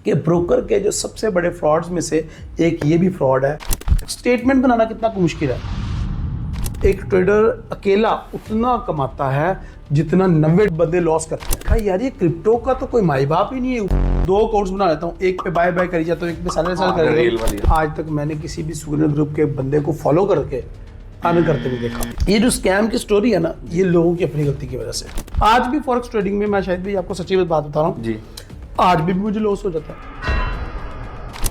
कि ब्रोकर के जो सबसे बड़े फ्रॉड्स में से एक ये भी फ्रॉड है। स्टेटमेंट बनाना कितना मुश्किल है। एक ट्रेडर अकेला उतना कमाता है जितना 90 बंदे लॉस करते हैं। भाई यार ये क्रिप्टो का तो कोई माई बाप ही नहीं है। 2 अकाउंट्स बना लेता हूँ, एक पे बाय बाय करी जाता हूँ, एक पे सेल कर देता हूँ। आज तक मैंने किसी भी सुगनर ग्रुप के बंदे को फॉलो करके अर्न करते हुए देखा। ये जो स्कैम की स्टोरी है ना, ये लोगों की अपनी गलती की वजह से। आज भी फॉरेक्स ट्रेडिंग में मैं शायद भी आपको सच्ची बात बता रहा हूँ जी, आज भी मुझे लॉस हो जाता है।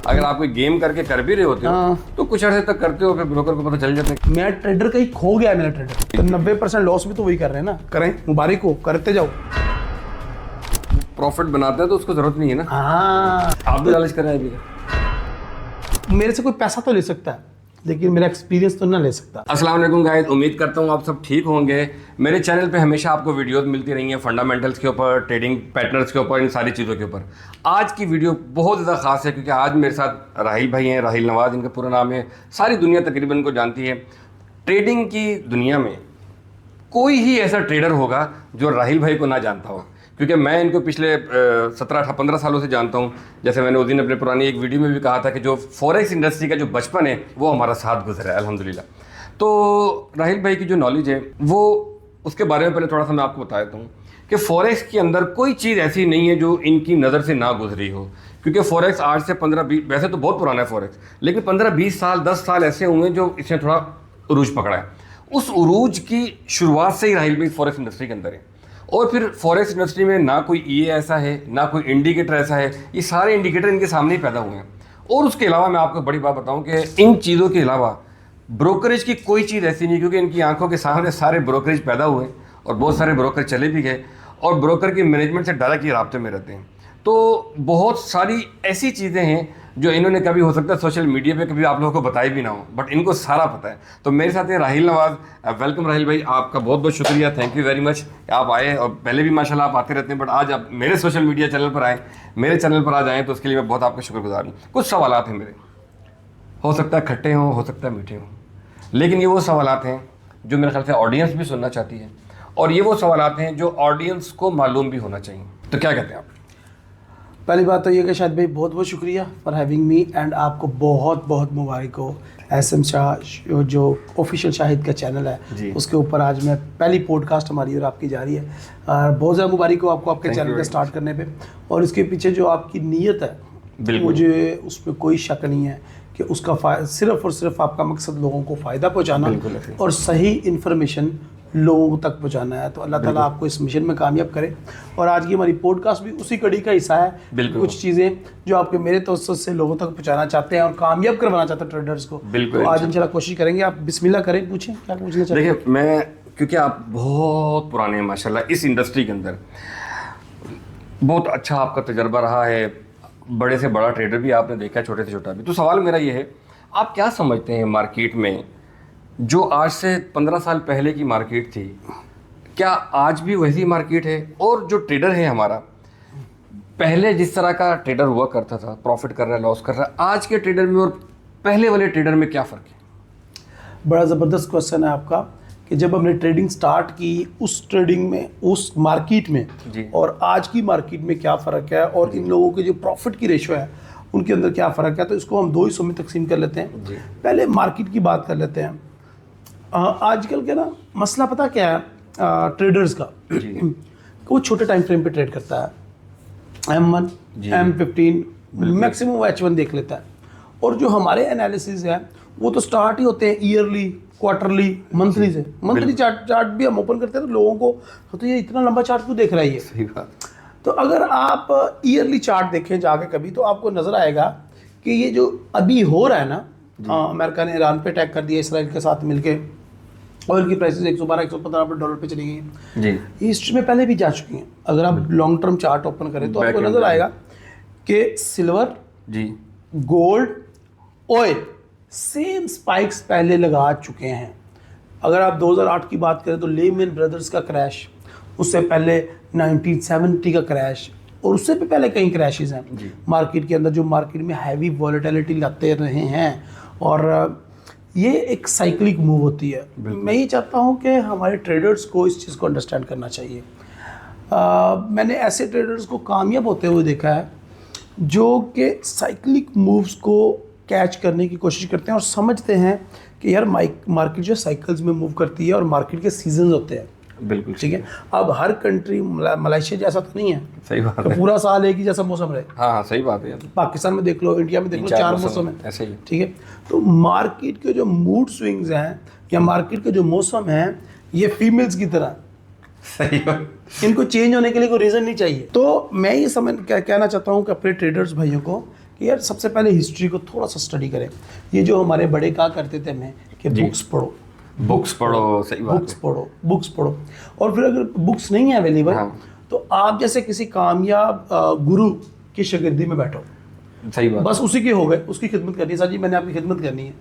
अगर आप कोई गेम करके कर भी रहे होते हो तो कुछ अर्से तक करते हो, फिर ब्रोकर को पता चल जाता है। मैं ट्रेडर कहीं खो गया है, मेरा ट्रेडर तो 90% लॉस भी तो वही कर रहे हैं ना। करें, मुबारक हो, करते जाओ। प्रॉफिट बनाते हैं तो उसको जरूरत नहीं है ना। आप भी लालच कर रहे हैं अभी। मेरे से कोई पैसा तो ले सकता है लेकिन मेरा एक्सपीरियंस तो ना ले सकता। अस्सलाम वालेकुम गाइस, उम्मीद करता हूँ आप सब ठीक होंगे। मेरे चैनल पे हमेशा आपको वीडियोस मिलती रही हैं फंडामेंटल्स के ऊपर, ट्रेडिंग पैटर्न्स के ऊपर, इन सारी चीज़ों के ऊपर। आज की वीडियो बहुत ज़्यादा खास है क्योंकि आज मेरे साथ राहिल भाई हैं, राहिल नवाज इनका पूरा नाम है। सारी दुनिया तकरीबन को जानती है। ट्रेडिंग की दुनिया में कोई ही ऐसा ट्रेडर होगा जो राहिल भाई को ना जानता हो, क्योंकि मैं इनको पिछले 17-15 सालों से जानता हूँ। जैसे मैंने उस दिन अपने पुरानी एक वीडियो में भी कहा था कि जो फॉरेक्स इंडस्ट्री का जो बचपन है वो हमारा साथ गुजरा है अल्हम्दुलिल्लाह। तो राहिल भाई की जो नॉलेज है वो, उसके बारे में पहले थोड़ा सा मैं आपको बता देता हूँ कि फॉरेक्स के अंदर कोई चीज़ ऐसी नहीं है जो इनकी नज़र से ना गुजरी हो। क्योंकि फॉरेक्स आज से 15-20, वैसे तो बहुत पुराना है फॉरेक्स, लेकिन 15-20 साल 10 साल ऐसे हुए जो इसने थोड़ा उरूज पकड़ा है। उस उरूज की शुरुआत से ही राहिल भाई फॉरेक्स इंडस्ट्री के अंदर है। और फिर फॉरेक्स इंडस्ट्री में ना कोई ईए ऐसा है, ना कोई इंडिकेटर ऐसा है, ये सारे इंडिकेटर इनके सामने ही पैदा हुए हैं। और उसके अलावा मैं आपको बड़ी बात बताऊं कि इन चीज़ों के अलावा ब्रोकरेज की कोई चीज़ ऐसी नहीं, क्योंकि इनकी आंखों के सामने सारे ब्रोकरेज पैदा हुए और बहुत सारे ब्रोकर चले भी गए और ब्रोकर की मैनेजमेंट से डायरेक्ट राब्ते में रहते हैं। तो बहुत सारी ऐसी चीज़ें हैं जो इन्होंने कभी हो सकता है सोशल मीडिया पे कभी आप लोगों को बताई भी ना हो, बट इनको सारा पता है। तो मेरे साथ है राहिल नवाज। वेलकम राहिल भाई, आपका बहुत बहुत शुक्रिया, थैंक यू वेरी मच आप आए। और पहले भी माशाल्लाह आप आते रहते हैं, बट आज आप मेरे सोशल मीडिया चैनल पर आए, मेरे चैनल पर आज आए, तो उसके लिए मैं बहुत आपका शुक्रगुजार हूँ। कुछ सवालात हैं मेरे, हो सकता है खट्टे हों, हो सकता है मीठे हों, लेकिन ये वो सवालात हैं जो मेरे ख्याल से ऑडियंस भी सुनना चाहती है, और ये वो सवालात हैं जो ऑडियंस को मालूम भी होना चाहिए। तो क्या कहते हैं आप? पहली बात तो ये कि शाहिद भाई बहुत बहुत शुक्रिया फॉर हैविंग मी, एंड आपको बहुत बहुत मुबारक हो। SM शाह जो ऑफिशियल शाहिद का चैनल है उसके ऊपर आज मैं पहली पॉडकास्ट हमारी और आपकी जा रही है। बहुत ज़्यादा मुबारक हो आपको आपके चैनल का स्टार्ट करने पे। और इसके पीछे जो आपकी नीयत है मुझे उसमें कोई शक नहीं है कि उसका सिर्फ और सिर्फ आपका मकसद लोगों को फ़ायदा पहुँचाना और सही इन्फॉर्मेशन लोगों तक पहुंचाना है। तो अल्लाह ताला आपको इस मिशन में कामयाब करे। और आज की हमारी पॉडकास्ट भी उसी कड़ी का हिस्सा है। कुछ चीज़ें जो आपके मेरे तवज्जुह से लोगों तक पहुंचाना चाहते हैं और कामयाब करवाना चाहते हैं ट्रेडर्स को, तो आज इंशाल्लाह कोशिश करेंगे। आप बिस्मिल्लाह करें, पूछें क्या पूछना चाहते हैं। देखिए, मैं क्योंकि आप बहुत पुराने हैं माशाल्लाह इस इंडस्ट्री के अंदर, बहुत अच्छा आपका तजर्बा रहा है, बड़े से बड़ा ट्रेडर भी आपने देखा है, छोटे से छोटा भी। तो सवाल मेरा ये है, आप क्या समझते हैं मार्केट में जो आज से 15 साल पहले की मार्केट थी, क्या आज भी वैसी मार्केट है? और जो ट्रेडर है हमारा, पहले जिस तरह का ट्रेडर हुआ करता था, प्रॉफिट कर रहा है, लॉस कर रहा है, आज के ट्रेडर में और पहले वाले ट्रेडर में क्या फ़र्क है? बड़ा ज़बरदस्त क्वेश्चन है आपका कि जब हमने ट्रेडिंग स्टार्ट की उस ट्रेडिंग में, उस मार्केट में और आज की मार्केट में क्या फ़र्क है, और इन लोगों के जो प्रॉफिट की रेशो है उनके अंदर क्या फ़र्क है। तो इसको हम 2 हिस्सों में तकसीम कर लेते हैं। पहले मार्केट की बात कर लेते हैं। आजकल के ना मसला पता क्या है ट्रेडर्स का, वो छोटे टाइम फ्रेम पे ट्रेड करता है, M1 M15 मैक्सिमम H1 देख लेता है। और जो हमारे एनालिसिस है वो तो स्टार्ट ही होते हैं ईयरली, क्वार्टरली, मंथली से। मंथली चार्ट भी हम ओपन करते हैं तो लोगों को तो ये इतना लंबा चार्ट क्यों देख रहा है ये। सही बात। तो अगर आप ईयरली चार्ट देखें जाके कभी, तो आपको नजर आएगा कि ये जो अभी हो रहा है ना, अमेरिका ने ईरान पे अटैक कर दिया इसराइल के साथ मिलके, ऑयल की प्राइसेस 112-115 डॉलर पे चली गई हैं जी। हिस्ट्री में पहले भी जा चुकी हैं। अगर आप लॉन्ग टर्म चार्ट ओपन करें तो आपको नजर आएगा कि सिल्वर जी, गोल्ड, ऑयल सेम स्पाइक्स पहले लगा चुके हैं। अगर आप 2008 की बात करें तो लेमन ब्रदर्स का क्रैश, उससे पहले 1970 का क्रैश, और उससे भी पहले कई क्रैशेस हैं मार्केट के अंदर जो मार्केट में हैवी वॉलेटिलिटी लाते रहे हैं। और ये एक साइक्लिक मूव होती है। मैं ये चाहता हूँ कि हमारे ट्रेडर्स को इस चीज़ को अंडरस्टैंड करना चाहिए। मैंने ऐसे ट्रेडर्स को कामयाब होते हुए देखा है जो कि साइक्लिक मूव्स को कैच करने की कोशिश करते हैं और समझते हैं कि यार मार्केट जो साइकिल्स में मूव करती है और मार्केट के सीजन होते हैं। बिल्कुल ठीक है, अब हर कंट्री मलेशिया जैसा तो नहीं है सही बात तो है। पूरा साल एक ही जैसा मौसम रहे। हाँ हाँ सही बात है यार। पाकिस्तान में देख लो, इंडिया में देख लो, 4 मौसम है। ऐसे ही। ठीक है, तो मार्केट के जो मूड स्विंग्स हैं या मार्केट के जो मौसम हैं ये फीमेल्स की तरह, सही बात। इनको चेंज होने के लिए कोई रीज़न नहीं चाहिए। तो मैं ये कहना चाहता हूँ कि अपने ट्रेडर्स भाइयों को कि यार सबसे पहले हिस्ट्री को थोड़ा सा स्टडी करें। ये जो हमारे बड़े कहा करते थे हमें कि बुक्स पढ़ो, बुक्स पढ़ो, सही बात बुक्स पढ़ो, बुक्स पढ़ो। और फिर अगर बुक्स नहीं है अवेलेबल तो आप जैसे किसी कामयाब गुरु की शागिर्दी में बैठो, है। सही बात। बस उसी के हो गए, उसकी खिदमत करनी है। सर जी मैंने आपकी खिदमत करनी है,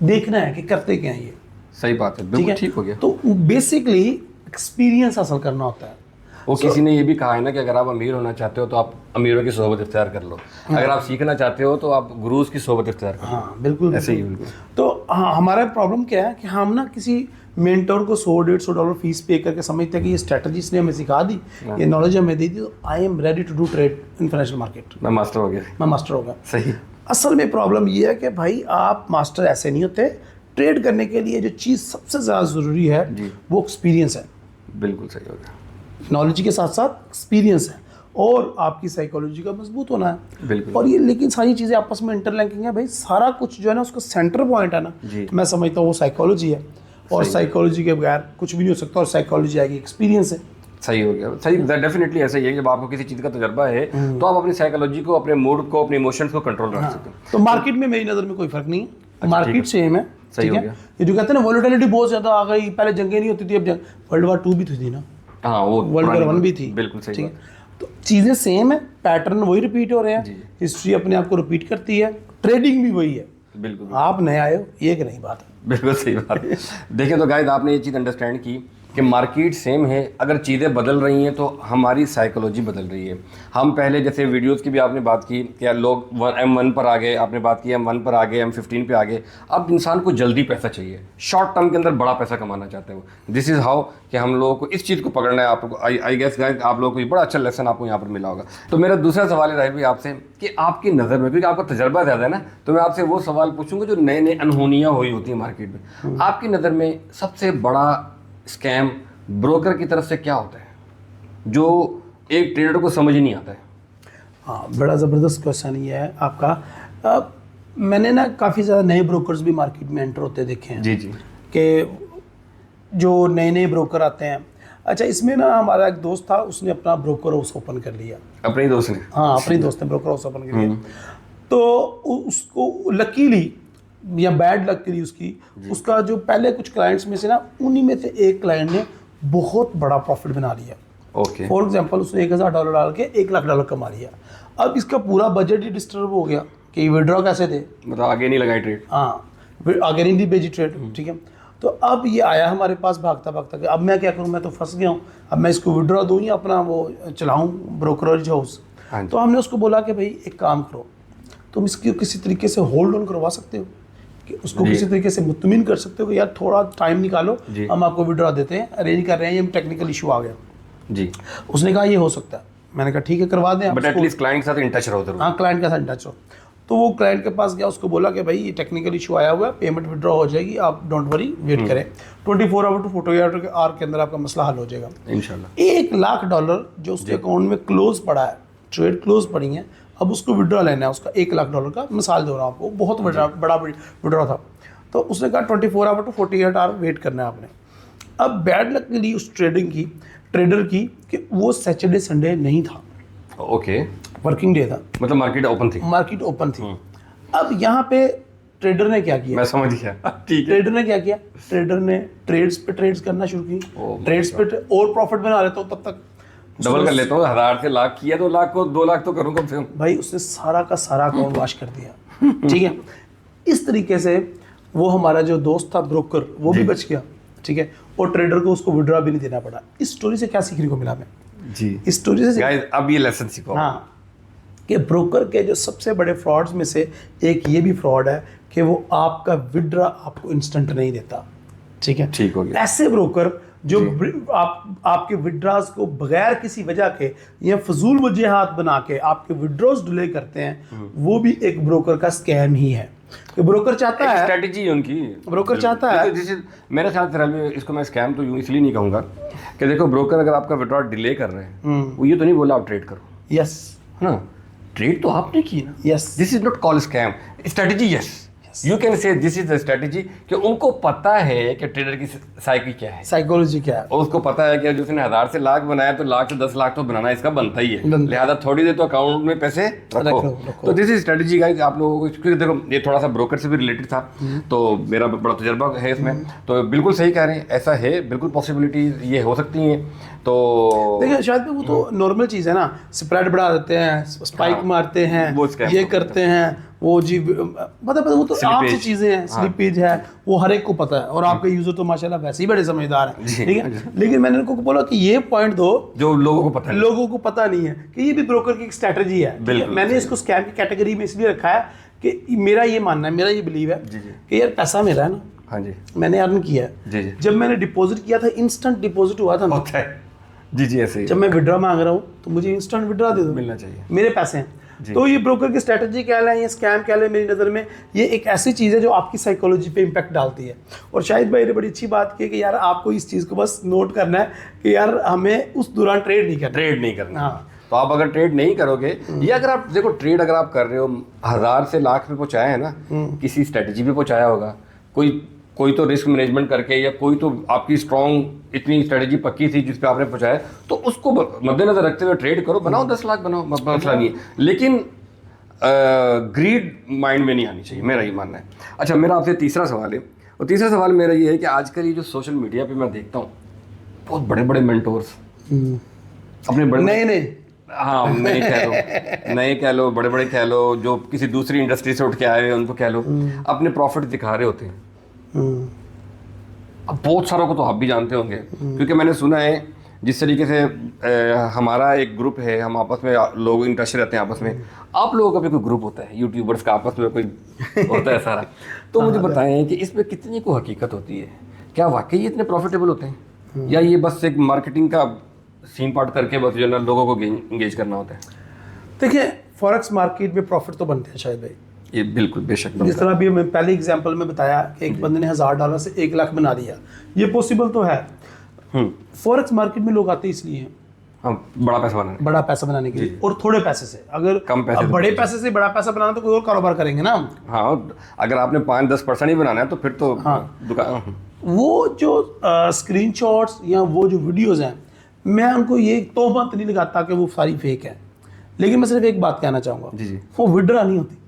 देखना है कि करते क्या है ये। सही बात है, बिल्कुल ठीक हो गया। तो बेसिकली एक्सपीरियंस हासिल करना होता है। वो किसी ने ये भी कहा है ना कि अगर आप अमीर होना चाहते हो तो आप अमीरों की सोहबत इख्तियार कर लो, अगर आप सीखना चाहते हो तो आप गुरुज की सोहबत इख्तियार कर लो। हाँ बिल्कुल ऐसे ही बिल्कुल। तो हाँ, हमारा प्रॉब्लम क्या है कि हम ना किसी मेंटर को $100-150 फीस पे करके समझते हैं कि ये स्ट्रेटजी इसने हमें सिखा दी, ये नॉलेज हमें दे दी, तो I am ready to do trade in financial market, मैं मास्टर हो गया। मैं मास्टर होगा। सही। असल में प्रॉब्लम ये है कि भाई आप मास्टर ऐसे नहीं होते। ट्रेड करने के लिए जो चीज़ सबसे ज़्यादा ज़रूरी है वो एक्सपीरियंस है। बिल्कुल सही हो गया। नॉलेज के साथ साथ एक्सपीरियंस है और आपकी साइकोलॉजी का मजबूत होना है। बिल्कुल। और ये लेकिन सारी चीज़ें आपस में इंटरलिंकिंग है भाई। सारा कुछ जो है ना उसका सेंटर पॉइंट है ना, मैं समझता हूँ वो साइकोलॉजी है और साइकोलॉजी के बगैर कुछ भी नहीं हो सकता। और साइकोलॉजी आएगी, एक्सपीरियंस है। सही हो गया। सही, डेफिनेटली ऐसा ही है। जब आपको किसी चीज़ का तजुर्बा है तो आप अपनी साइकोलॉजी को, अपने मूड को, अपने इमोशंस को कंट्रोल रख सकते हो। तो मार्केट में मेरी नज़र में कोई फर्क नहीं है, मार्केट सेम है। सही ठीक हो है, गया। ये जो कहते हैं ना वॉलेटिलिटी बहुत ज़्यादा आ गई, पहले जंगें नहीं होती थी, अब World War II भी थी ना, हाँ वो World War I भी थी। बिल्कुल सही ठीक बात। है, तो चीज़ें सेम है, पैटर्न वही रिपीट हो रहे हैं, हिस्ट्री अपने आप को रिपीट करती है, ट्रेडिंग भी वही है। बिल्कुल आप नए आए हो, ये एक नई बात है। बिल्कुल सही बात। देखिए तो गाइस, आपने ये चीज़ अंडरस्टैंड की कि मार्केट सेम है, अगर चीज़ें बदल रही हैं तो हमारी साइकोलॉजी बदल रही है। हम पहले जैसे वीडियोस की भी आपने बात की कि लोग M1 पर आ गए, आपने बात की M1 पर आ गए, M15 पे आ गए। अब इंसान को जल्दी पैसा चाहिए, शॉर्ट टर्म के अंदर बड़ा पैसा कमाना चाहते हैं वो। दिस इज़ हाउ कि हम लोगों को इस चीज़ को पकड़ना है। आपको आई गेस गाइस आप लोगों को ये बड़ा अच्छा लेसन आपको यहाँ पर मिला होगा। तो मेरा दूसरा सवाल है राहिल भाई आपसे कि आपकी नज़र में, क्योंकि आपका तजर्बा ज़्यादा है ना, तो मैं आपसे वो सवाल पूछूंगा जो नए नए अनहोनियाँ हुई होती हैं मार्केट में। आपकी नज़र में सबसे बड़ा स्कैम ब्रोकर की तरफ से क्या होता है जो एक ट्रेडर को समझ ही नहीं आता है? हाँ, बड़ा ज़बरदस्त क्वेश्चन ये है आपका। मैंने ना काफ़ी ज़्यादा नए ब्रोकर्स भी मार्केट में एंटर होते देखे हैं। जी जी। कि जो नए नए ब्रोकर आते हैं। अच्छा, इसमें ना हमारा एक दोस्त था, उसने अपना ब्रोकर हाउस ओपन कर लिया। अपने ही दोस्त ने? हाँ, अपने दोस्त ने ब्रोकर हाउस ओपन कर लिया। तो उसको लकीली या बैड लक के लिए उसका जो पहले कुछ क्लाइंट्स में से ना, उन्हीं में से एक क्लाइंट ने बहुत बड़ा प्रॉफिट बना लिया। ओके। फॉर एग्जांपल उसने $1000 डाल के $1,00,000 कमा लिया। अब इसका पूरा बजट ही डिस्टर्ब हो गया कि विड्रॉ कैसे दे, मतलब आगे नहीं लगाई ट्रेड। हाँ, फिर आगे नहीं दी भेजी ट्रेड। ठीक है, तो अब ये आया हमारे पास भागता भागता कि अब मैं क्या करूँ, मैं तो फंस गया हूँ, अब मैं इसको विड्रॉ दूँ या अपना वो चलाऊँ ब्रोकरेज हाउस। तो हमने उसको बोला कि भाई एक काम करो, तुम इसकी किसी तरीके से होल्ड ऑन करवा सकते हो, कि उसको किसी तरीके से मुतमिन कर सकते हो कि यार थोड़ा टाइम निकालो, हम आपको विड्रॉ देते हैं, अरेंज कर रहे हैं, ये टेक्निकल इशू आ गया। जी। उसने कहा ये हो सकता है। मैंने कहा ठीक है, करवा दें आप। बट एटलीस्ट क्लाइंट के साथ इन टच रहो जरूर। हाँ, क्लाइंट के साथ टच हो। तो वो क्लाइंट के पास गया, उसको बोला कि भाई ये टेक्निकल इशू आया हुआ है, पेमेंट विड्रॉ हो जाएगी, आप डोंट वरी, वेट करें, 24 आवर टू 48 आवर के अंदर आपका मसला हल हो जाएगा इंशाल्लाह। $1,00,000 जो उसके अकाउंट में क्लोज पड़ा है, ट्रेड क्लोज पड़ी है, अब उसको विड्रॉ लेना है उसका $1,00,000 का। मिसाल दे रहा हूँ आपको, बहुत बड़ा विड्रॉ था। तो उसने कहा 24 आवर टू 48 आवर वेट करना है आपने। अब बैड लक के लिए उस ट्रेडर की कि वो सैटरडे संडे नहीं था, ओके, वर्किंग डे था, मतलब मार्केट ओपन थी। मार्केट ओपन थी। अब यहाँ पे ट्रेडर ने क्या किया, मैं समझ गया, ठीक है। ट्रेडर ने क्या किया, ट्रेडर ने ट्रेड्स पे ट्रेड्स करना शुरू की, ट्रेड्स पे और प्रॉफिट बना लेता हूँ, तब तक डबल कर लेता हूँ। 1000 से लाख किया तो लाख को 2 लाख तो करूँ कम से कम। भाई उसने सारा का सारा अकाउंट वॉश कर दिया। ठीक है, इस तरीके से वो हमारा जो दोस्त था ब्रोकर, वो भी बच गया। ठीक है, और ट्रेडर को उसको विड्रॉ भी नहीं देना पड़ा। इस स्टोरी से क्या सीखने को मिला हमें जी, इस स्टोरी से? गाइस अब ये लेसन सीखो। हाँ, कि ब्रोकर के जो सबसे बड़े फ्रॉड्स में से एक ये भी फ्रॉड है कि वो आपका विड्रॉ आपको इंस्टेंट नहीं देता। ठीक है, ठीक हो गया। ऐसे ब्रोकर जो आपके विड्रॉज को बगैर किसी वजह के या फजूल वजूहात बना के आपके विड्रॉज डिले करते हैं, वो भी एक ब्रोकर का स्कैम ही है। कि ब्रोकर चाहता है, स्ट्रेटजी है उनकी, ब्रोकर चाहता है। मेरे ख्याल से इसको मैं स्कैम तो यूँ इसलिए नहीं कहूँगा कि देखो, ब्रोकर अगर आपका विड्रॉ डिले कर रहे हैं, वो ये तो नहीं बोला आप ट्रेड करो, यस, है ना, ट्रेड तो आपने की ना, yes, this is not call scam, strategy, yes, you can say this is the strategy, कि उनको पता है कि ट्रेडर की साइकिल क्या है, साइकोलॉजी क्या है, और उसको पता है कि जिसने 1000 से लाख बनाया तो लाख से 10 लाख तो बनाना इसका बनता ही है, लिहाजा थोड़ी देर तो अकाउंट में पैसे रखो। तो दिस इज स्ट्रेटजी गाइस, आप लोगों को, क्योंकि देखो ये थोड़ा सा ब्रोकर से भी रिलेटेड था, तो मेरा बड़ा तजुर्बा है इसमें, तो बिल्कुल सही कह रहे हैं, ऐसा है, बिल्कुल पॉसिबिलिटी ये हो सकती हैं। तो देखिए शायद वो तो नॉर्मल चीज़ है ना, स्प्रेड बढ़ा देते हैं, स्पाइक मारते हैं, ये करते हैं, वो जी मतलब वो तो आम सी चीज़ें हैं, स्लिपेज है, वो हर एक को पता है, और आपके यूज़र तो माशाल्लाह वैसे ही बड़े समझदार हैं, ठीक है। लेकिन मैंने उनको बोला कि ये पॉइंट दो जो लोगों को पता है, लोगों को पता नहीं है कि ये भी ब्रोकर की एक स्ट्रैटेजी है। मैंने इसको स्कैम की कैटेगरी में इसलिए रखा है कि मेरा ये मानना है, मेरा ये बिलीव है कि यार पैसा मेरा है ना, हाँ जी, मैंने अर्न किया है, जब मैंने डिपॉजिट किया था इंस्टेंट डिपॉजिट हुआ था ना, जी ऐसे ही, जब मैं विड्रॉ मांग रहा हूँ तो मुझे इंस्टेंट विड्रॉ दे दो, मिलना चाहिए, मेरे पैसे हैं। तो ये ब्रोकर की स्ट्रैटेजी क्या है, ये स्कैम क्या है, मेरी नज़र में ये एक ऐसी चीज़ है जो आपकी साइकोलॉजी पे इम्पैक्ट डालती है। और शायद भाई ने बड़ी अच्छी बात की कि यार आपको इस चीज़ को बस नोट करना है कि यार हमें उस दौरान ट्रेड नहीं करना। हाँ, तो आप अगर ट्रेड नहीं करोगे, या अगर आप देखो ट्रेड अगर आप कर रहे हो, 1000 से लाख पे पहुँचाया है ना, किसी स्ट्रैटेजी पे पहुँचाया होगा, कोई तो रिस्क मैनेजमेंट करके, या कोई तो आपकी स्ट्रॉन्ग इतनी स्ट्रेटजी पक्की थी जिस पे आपने पहुंचाया, तो उसको मद्देनजर रखते हुए ट्रेड करो, बनाओ 10 लाख बनाओ, मसला नहीं है, लेकिन ग्रीड माइंड में नहीं आनी चाहिए, मेरा ये मानना है। अच्छा, मेरा आपसे तीसरा सवाल है, और तीसरा सवाल मेरा ये है कि आजकल ये जो सोशल मीडिया पे मैं देखता हूँ, बहुत बड़े बड़े मेंटोर्स अपने बड़े नहीं हाँ नए कह लो, बड़े बड़े कह लो, जो किसी दूसरी इंडस्ट्री से उठ के आए उनको कह लो, अपने प्रॉफिट दिखा रहे होते हैं। अब बहुत सारों को तो आप भी जानते होंगे, क्योंकि मैंने सुना है जिस तरीके से हमारा एक ग्रुप है, हम आपस में लोग इन टच रहते हैं आपस में, आप लोगों का भी कोई ग्रुप होता है, यूट्यूबर्स का आपस में कोई होता है सारा, तो मुझे बताएं कि इसमें कितनी को हकीकत होती है, क्या वाकई ये इतने प्रॉफिटेबल होते हैं, या ये बस एक मार्केटिंग का सीन पार्ट करके बस जो ना लोगों को इंगेज करना होता है? देखिए, फॉरेक्स मार्केट में प्रॉफिट तो बनते हैं शायद भाई, ये बिल्कुल बेशक, जिस तरह भी मैं पहले एग्जांपल में बताया कि एक बंदे ने $1000 से 1 लाख बना दिया, ये पॉसिबल तो है। फॉरेक्स मार्केट में लोग आते इसलिए हैं, बड़ा पैसा बनाने के लिए, और थोड़े पैसे से, अगर कम पैसे, बड़े पैसे से बड़ा पैसा बनाना तो कोई और कारोबार करेंगे ना। हाँ, अगर आपने 5-10% ही बनाना है तो फिर तो दुकान, वो जो स्क्रीनशॉट्स या वो जो वीडियोस हैं, मैं उनको ये तोहमत नहीं लगाता कि वो सारी फेक है, लेकिन मैं सिर्फ एक बात कहना चाहूँगा, वो विड्रॉ नहीं होती।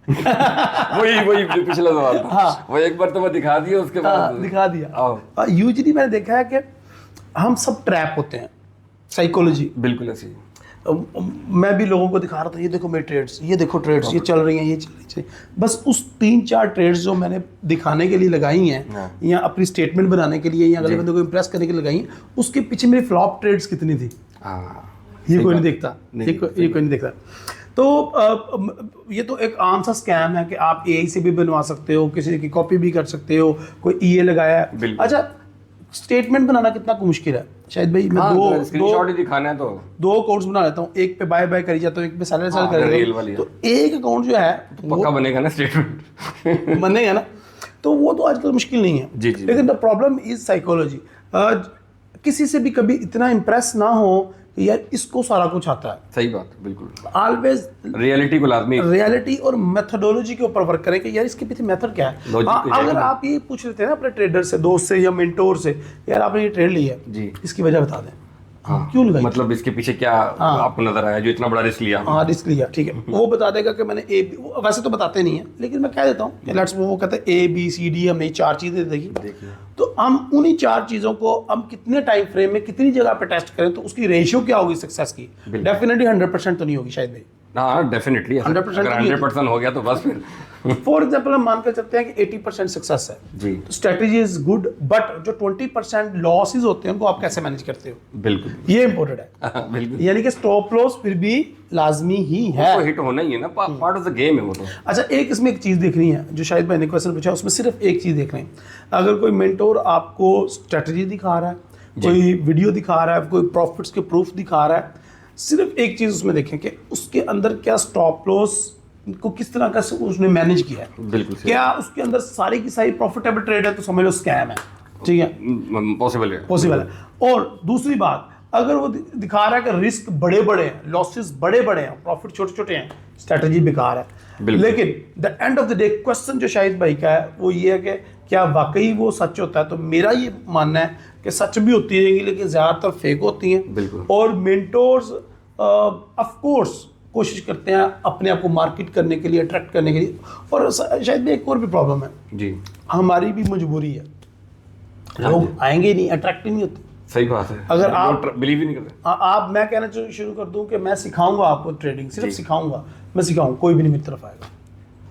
वही पिछला सवाल था। हाँ, वो एक बार तो मैं दिखा दिया, उसके बाद दिखा दिया। यूजुअली मैंने देखा है कि हम सब ट्रैप होते हैं, साइकोलॉजी बिल्कुल ऐसी। मैं भी लोगों को दिखा रहा था, ये देखो मेरे ट्रेड्स, ये देखो ट्रेड्स, ये चल रही हैं, ये चल रही है, बस उस 3-4 ट्रेड्स जो मैंने दिखाने के लिए लगाई हैं, या अपनी स्टेटमेंट बनाने के लिए, या अगले बंदे को इम्प्रेस करने के लिए लगाई हैं, उसके पीछे मेरी फ्लॉप ट्रेड्स कितनी थी, ये कोई नहीं देखता, ये कोई नहीं देखता। तो ये तो एक आम सा स्कैम है कि आप एआई से भी बनवा सकते हो, किसी की कॉपी भी कर सकते हो, कोई ईए लगाया है। अच्छा, स्टेटमेंट बनाना कितना मुश्किल है शायद भाई, मैं स्क्रीनशॉट ही दिखाना है तो 2 अकाउंट्स बना लेता हूँ, एक पे बाय करी जाता हूँ, एक पे सेल कर, तो एक अकाउंट जो है तो पक्का बनेगा ना, स्टेटमेंट बनेगा ना, तो वो तो आजकल मुश्किल नहीं है। लेकिन द प्रॉब्लम इज साइकोलॉजी। किसी से भी कभी इतना इम्प्रेस ना हो कि यार इसको सारा कुछ आता है। सही बात, बिल्कुल। ऑलवेज रियलिटी को लाजमी, रियलिटी और मेथोडोलॉजी के ऊपर वर्क करें कि यार इसके पीछे मेथड क्या है। अगर आप ये पूछ रहे थे ना अपने ट्रेडर से, दोस्त से या मेंटोर से, यार आपने ये ट्रेड लिया जी, इसकी वजह बता दें, क्यों लगाई, मतलब इसके पीछे क्या आपको नजर आया जो इतना बड़ा रिस्क लिया। रिस्क लिया, ठीक है, वो बता देगा कि मैंने वैसे तो बताते नहीं है, लेकिन मैं कह देता हूँ कि लेट्स वो कहते हैं ABCD, हमने 4 चीज़ें देखी, तो हम उन्हीं 4 चीज़ों को हम कितने टाइम फ्रेम में कितनी जगह पे टेस्ट करें तो उसकी रेशियो क्या होगी सक्सेस की, डेफिनेटली 100% तो नहीं होगी शायद भाई। हाँ डेफिनेटली 100% अगर 100% हो गया तो बस फिर फॉर एग्जाम्पल हम मान कर चलते हैं कि 80% सक्सेस है, जी तो स्ट्रेटेजी इज गुड, बट जो 20% लॉसेज होते हैं उनको आप कैसे मैनेज करते हो, बिल्कुल ये इंपॉर्टेंट है। बिल्कुल यानी कि स्टॉप लॉस फिर भी लाजमी ही है। वो हिट होना ही है ना, पार्ट ऑफ द गेम है वो तो। अच्छा, एक इसमें एक चीज़ देखनी है जो शायद मैंने क्वेश्चन पूछा, उसमें सिर्फ एक चीज़ देखनी है। अगर कोई मेंटोर आपको स्ट्रेटजी दिखा रहा है, कोई वीडियो दिखा रहा है, कोई प्रॉफिट्स के प्रूफ दिखा रहा है, सिर्फ एक चीज़ उसमें देखें कि उसके अंदर क्या स्टॉप लॉस को किस तरह का उसने मैनेज किया है। बिल्कुल सही। क्या उसके अंदर सारी की सारी प्रॉफिटेबल ट्रेड है तो समझ लो स्कैम है, ठीक है, पॉसिबल है पॉसिबल है। और दूसरी बात, अगर वो दिखा रहा है कि रिस्क बड़े बड़े हैं, लॉसेस बड़े बड़े हैं, प्रॉफिट छोटे छोटे हैं, स्ट्रेटजी बेकार है। लेकिन the end of the day question जो शाहिद भाई का है वो ये है कि क्या वाकई वो सच होता है। तो मेरा ये मानना है कि सच भी होती रहेगी लेकिन ज़्यादातर फेक होती हैं। बिल्कुल। और मेंटोर्स ऑफ कोर्स कोशिश करते हैं अपने आप को मार्केट करने के लिए, अट्रैक्ट करने के लिए। और शायद एक और भी प्रॉब्लम है, जी हमारी भी मजबूरी है, लोग आएंगे ही नहीं, अट्रैक्ट ही नहीं होते। सही बात है। अगर आप बिलीव ही नहीं करते। आप मैं कहना शुरू कर दूं कि मैं सिखाऊंगा आपको ट्रेडिंग, सिर्फ सिखाऊंगा, मैं सिखाऊं, कोई भी नहीं मेरी तरफ आएगा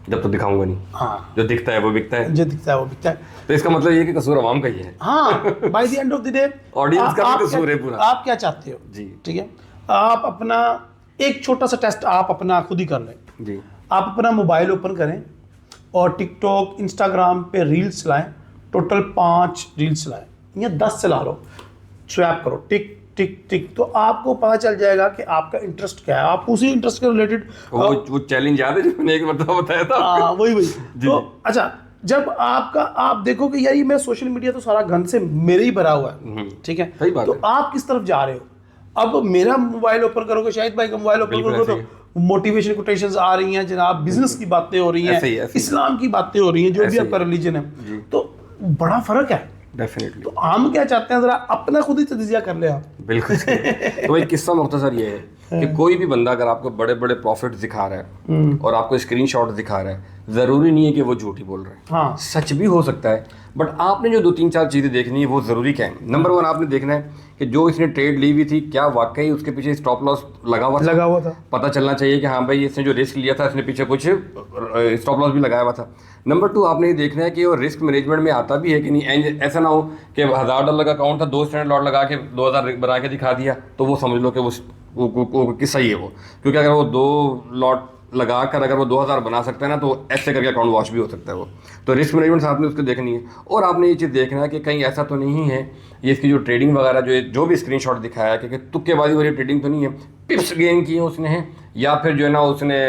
जब तो दिखाऊंगा नहीं। हाँ, जो दिखता है वो बिकता है। जो दिखता है वो बिकता है। तो इसका मतलब ये कि कसूर आवाम का ही है। हाँ, by the end of the day audience का भी कसूर है पूरा। आप क्या चाहते हो जी ठीक है, आप अपना एक छोटा सा टेस्ट आप अपना खुद ही कर लें। जी आप अपना मोबाइल ओपन करें और टिकटॉक, इंस्टाग्राम पे रील्स चलाएं, टोटल 5 रील्स चलाएं या 10 चला लो, स्वैप करो, टिक टिक टिक, तो आपको पता चल जाएगा कि आपका इंटरेस्ट क्या है। आप उसी इंटरेस्ट के रिलेटेड वो चैलेंज याद है जो मैंने एक बार बताया था। वही तो अच्छा, जब आप देखो कि यार ये मेरा सोशल मीडिया तो सारा गंद से मेरे ही भरा हुआ है, ठीक है, सही बात तो है। आप किस तरफ जा रहे हो। अब मेरा मोबाइल ओपन करोगे, शाहिद भाई का मोबाइल ओपन करोगे तो मोटिवेशन कोटेशंस आ रही हैं जनाब, बिजनेस की बातें हो रही हैं, इस्लाम की बातें हो रही हैं, जो भी आपका रिलीजन है, तो बड़ा फर्क है डेफिनेटली। तो हम क्या चाहते हैं, जरा अपना खुद ही तजिया कर ले आप। बिल्कुल तो एक किस्सा मुख्तसर ये है कि कोई भी बंदा अगर आपको बड़े बड़े प्रॉफिट दिखा रहा है और आपको स्क्रीनशॉट दिखा रहा है, ज़रूरी नहीं है कि वो झूठी बोल रहा है। हाँ, सच भी हो सकता है, बट आपने जो 2-3-4 चीज़ें देखनी है वो ज़रूरी क्या है। नंबर 1 आपने देखना है कि जो इसने ट्रेड ली हुई थी क्या वाकई उसके पीछे स्टॉप लॉस लगा हुआ था। पता चलना चाहिए कि हाँ भाई इसने जो रिस्क लिया था इसने पीछे कुछ स्टॉप लॉस भी लगाया हुआ था। नंबर 2 आपने ये देखना है कि वो रिस्क मैनेजमेंट में आता भी है कि नहीं। ऐसा ना हो कि $1000 का अकाउंट था, 2 स्टैंडर्ड लॉट लगा के 2000 बना के दिखा दिया, तो वो समझ लो कि वो किस्सा ही है वो। क्योंकि अगर वो 2 लॉट लगा कर अगर वो 2000 बना सकता है ना, तो ऐसे करके अकाउंट वॉश भी हो सकता है वो। तो रिस्क मैनेजमेंट आपने उसको देखनी है। और आपने ये चीज़ देखना है कि कहीं ऐसा तो नहीं है ये इसकी जो ट्रेडिंग वगैरह जो भी स्क्रीनशॉट दिखाया है कि तुक्केबाजी वाली ट्रेडिंग तो नहीं है, पिप्स गेन किए उसने हैं, या फिर जो है ना उसने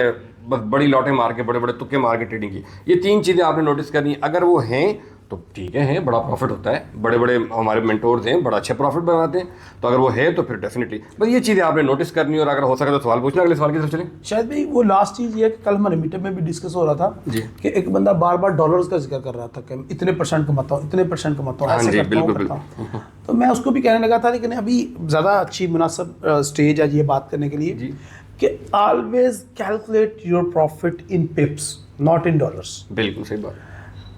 बस बड़ी लॉटें मार के बड़े बड़े तुक्के मार के ट्रेडिंग की। ये 3 चीज़ें आपने नोटिस करनी है। अगर वो हैं तो ठीक है, बड़ा प्रॉफिट होता है, बड़े बड़े हमारे मेंटोर्स हैं, बड़ा अच्छा प्रॉफिट बनाते हैं। तो अगर वो है तो फिर डेफिनेटली बस ये चीज़ें आपने नोटिस करनी है। और अगर हो सके तो सवाल पूछना, अगले सवाल की तरफ चलें। शायद भाई वो लास्ट चीज़ ये है कि कल हमारे मीटअप में भी डिस्कस हो रहा था जी कि एक बंदा बार बार डॉलर्स का जिक्र कर रहा था कि इतने % कमाता हूँ, इतने % कमाता हूँ, ऐसे करता हूँ। तो मैं उसको भी कहने लगा था, लेकिन अभी ज़्यादा अच्छी मुनासिब स्टेज है ये बात करने के लिए कि always calculate your profit in पिप्स, not in dollars. बिल्कुल सही बात।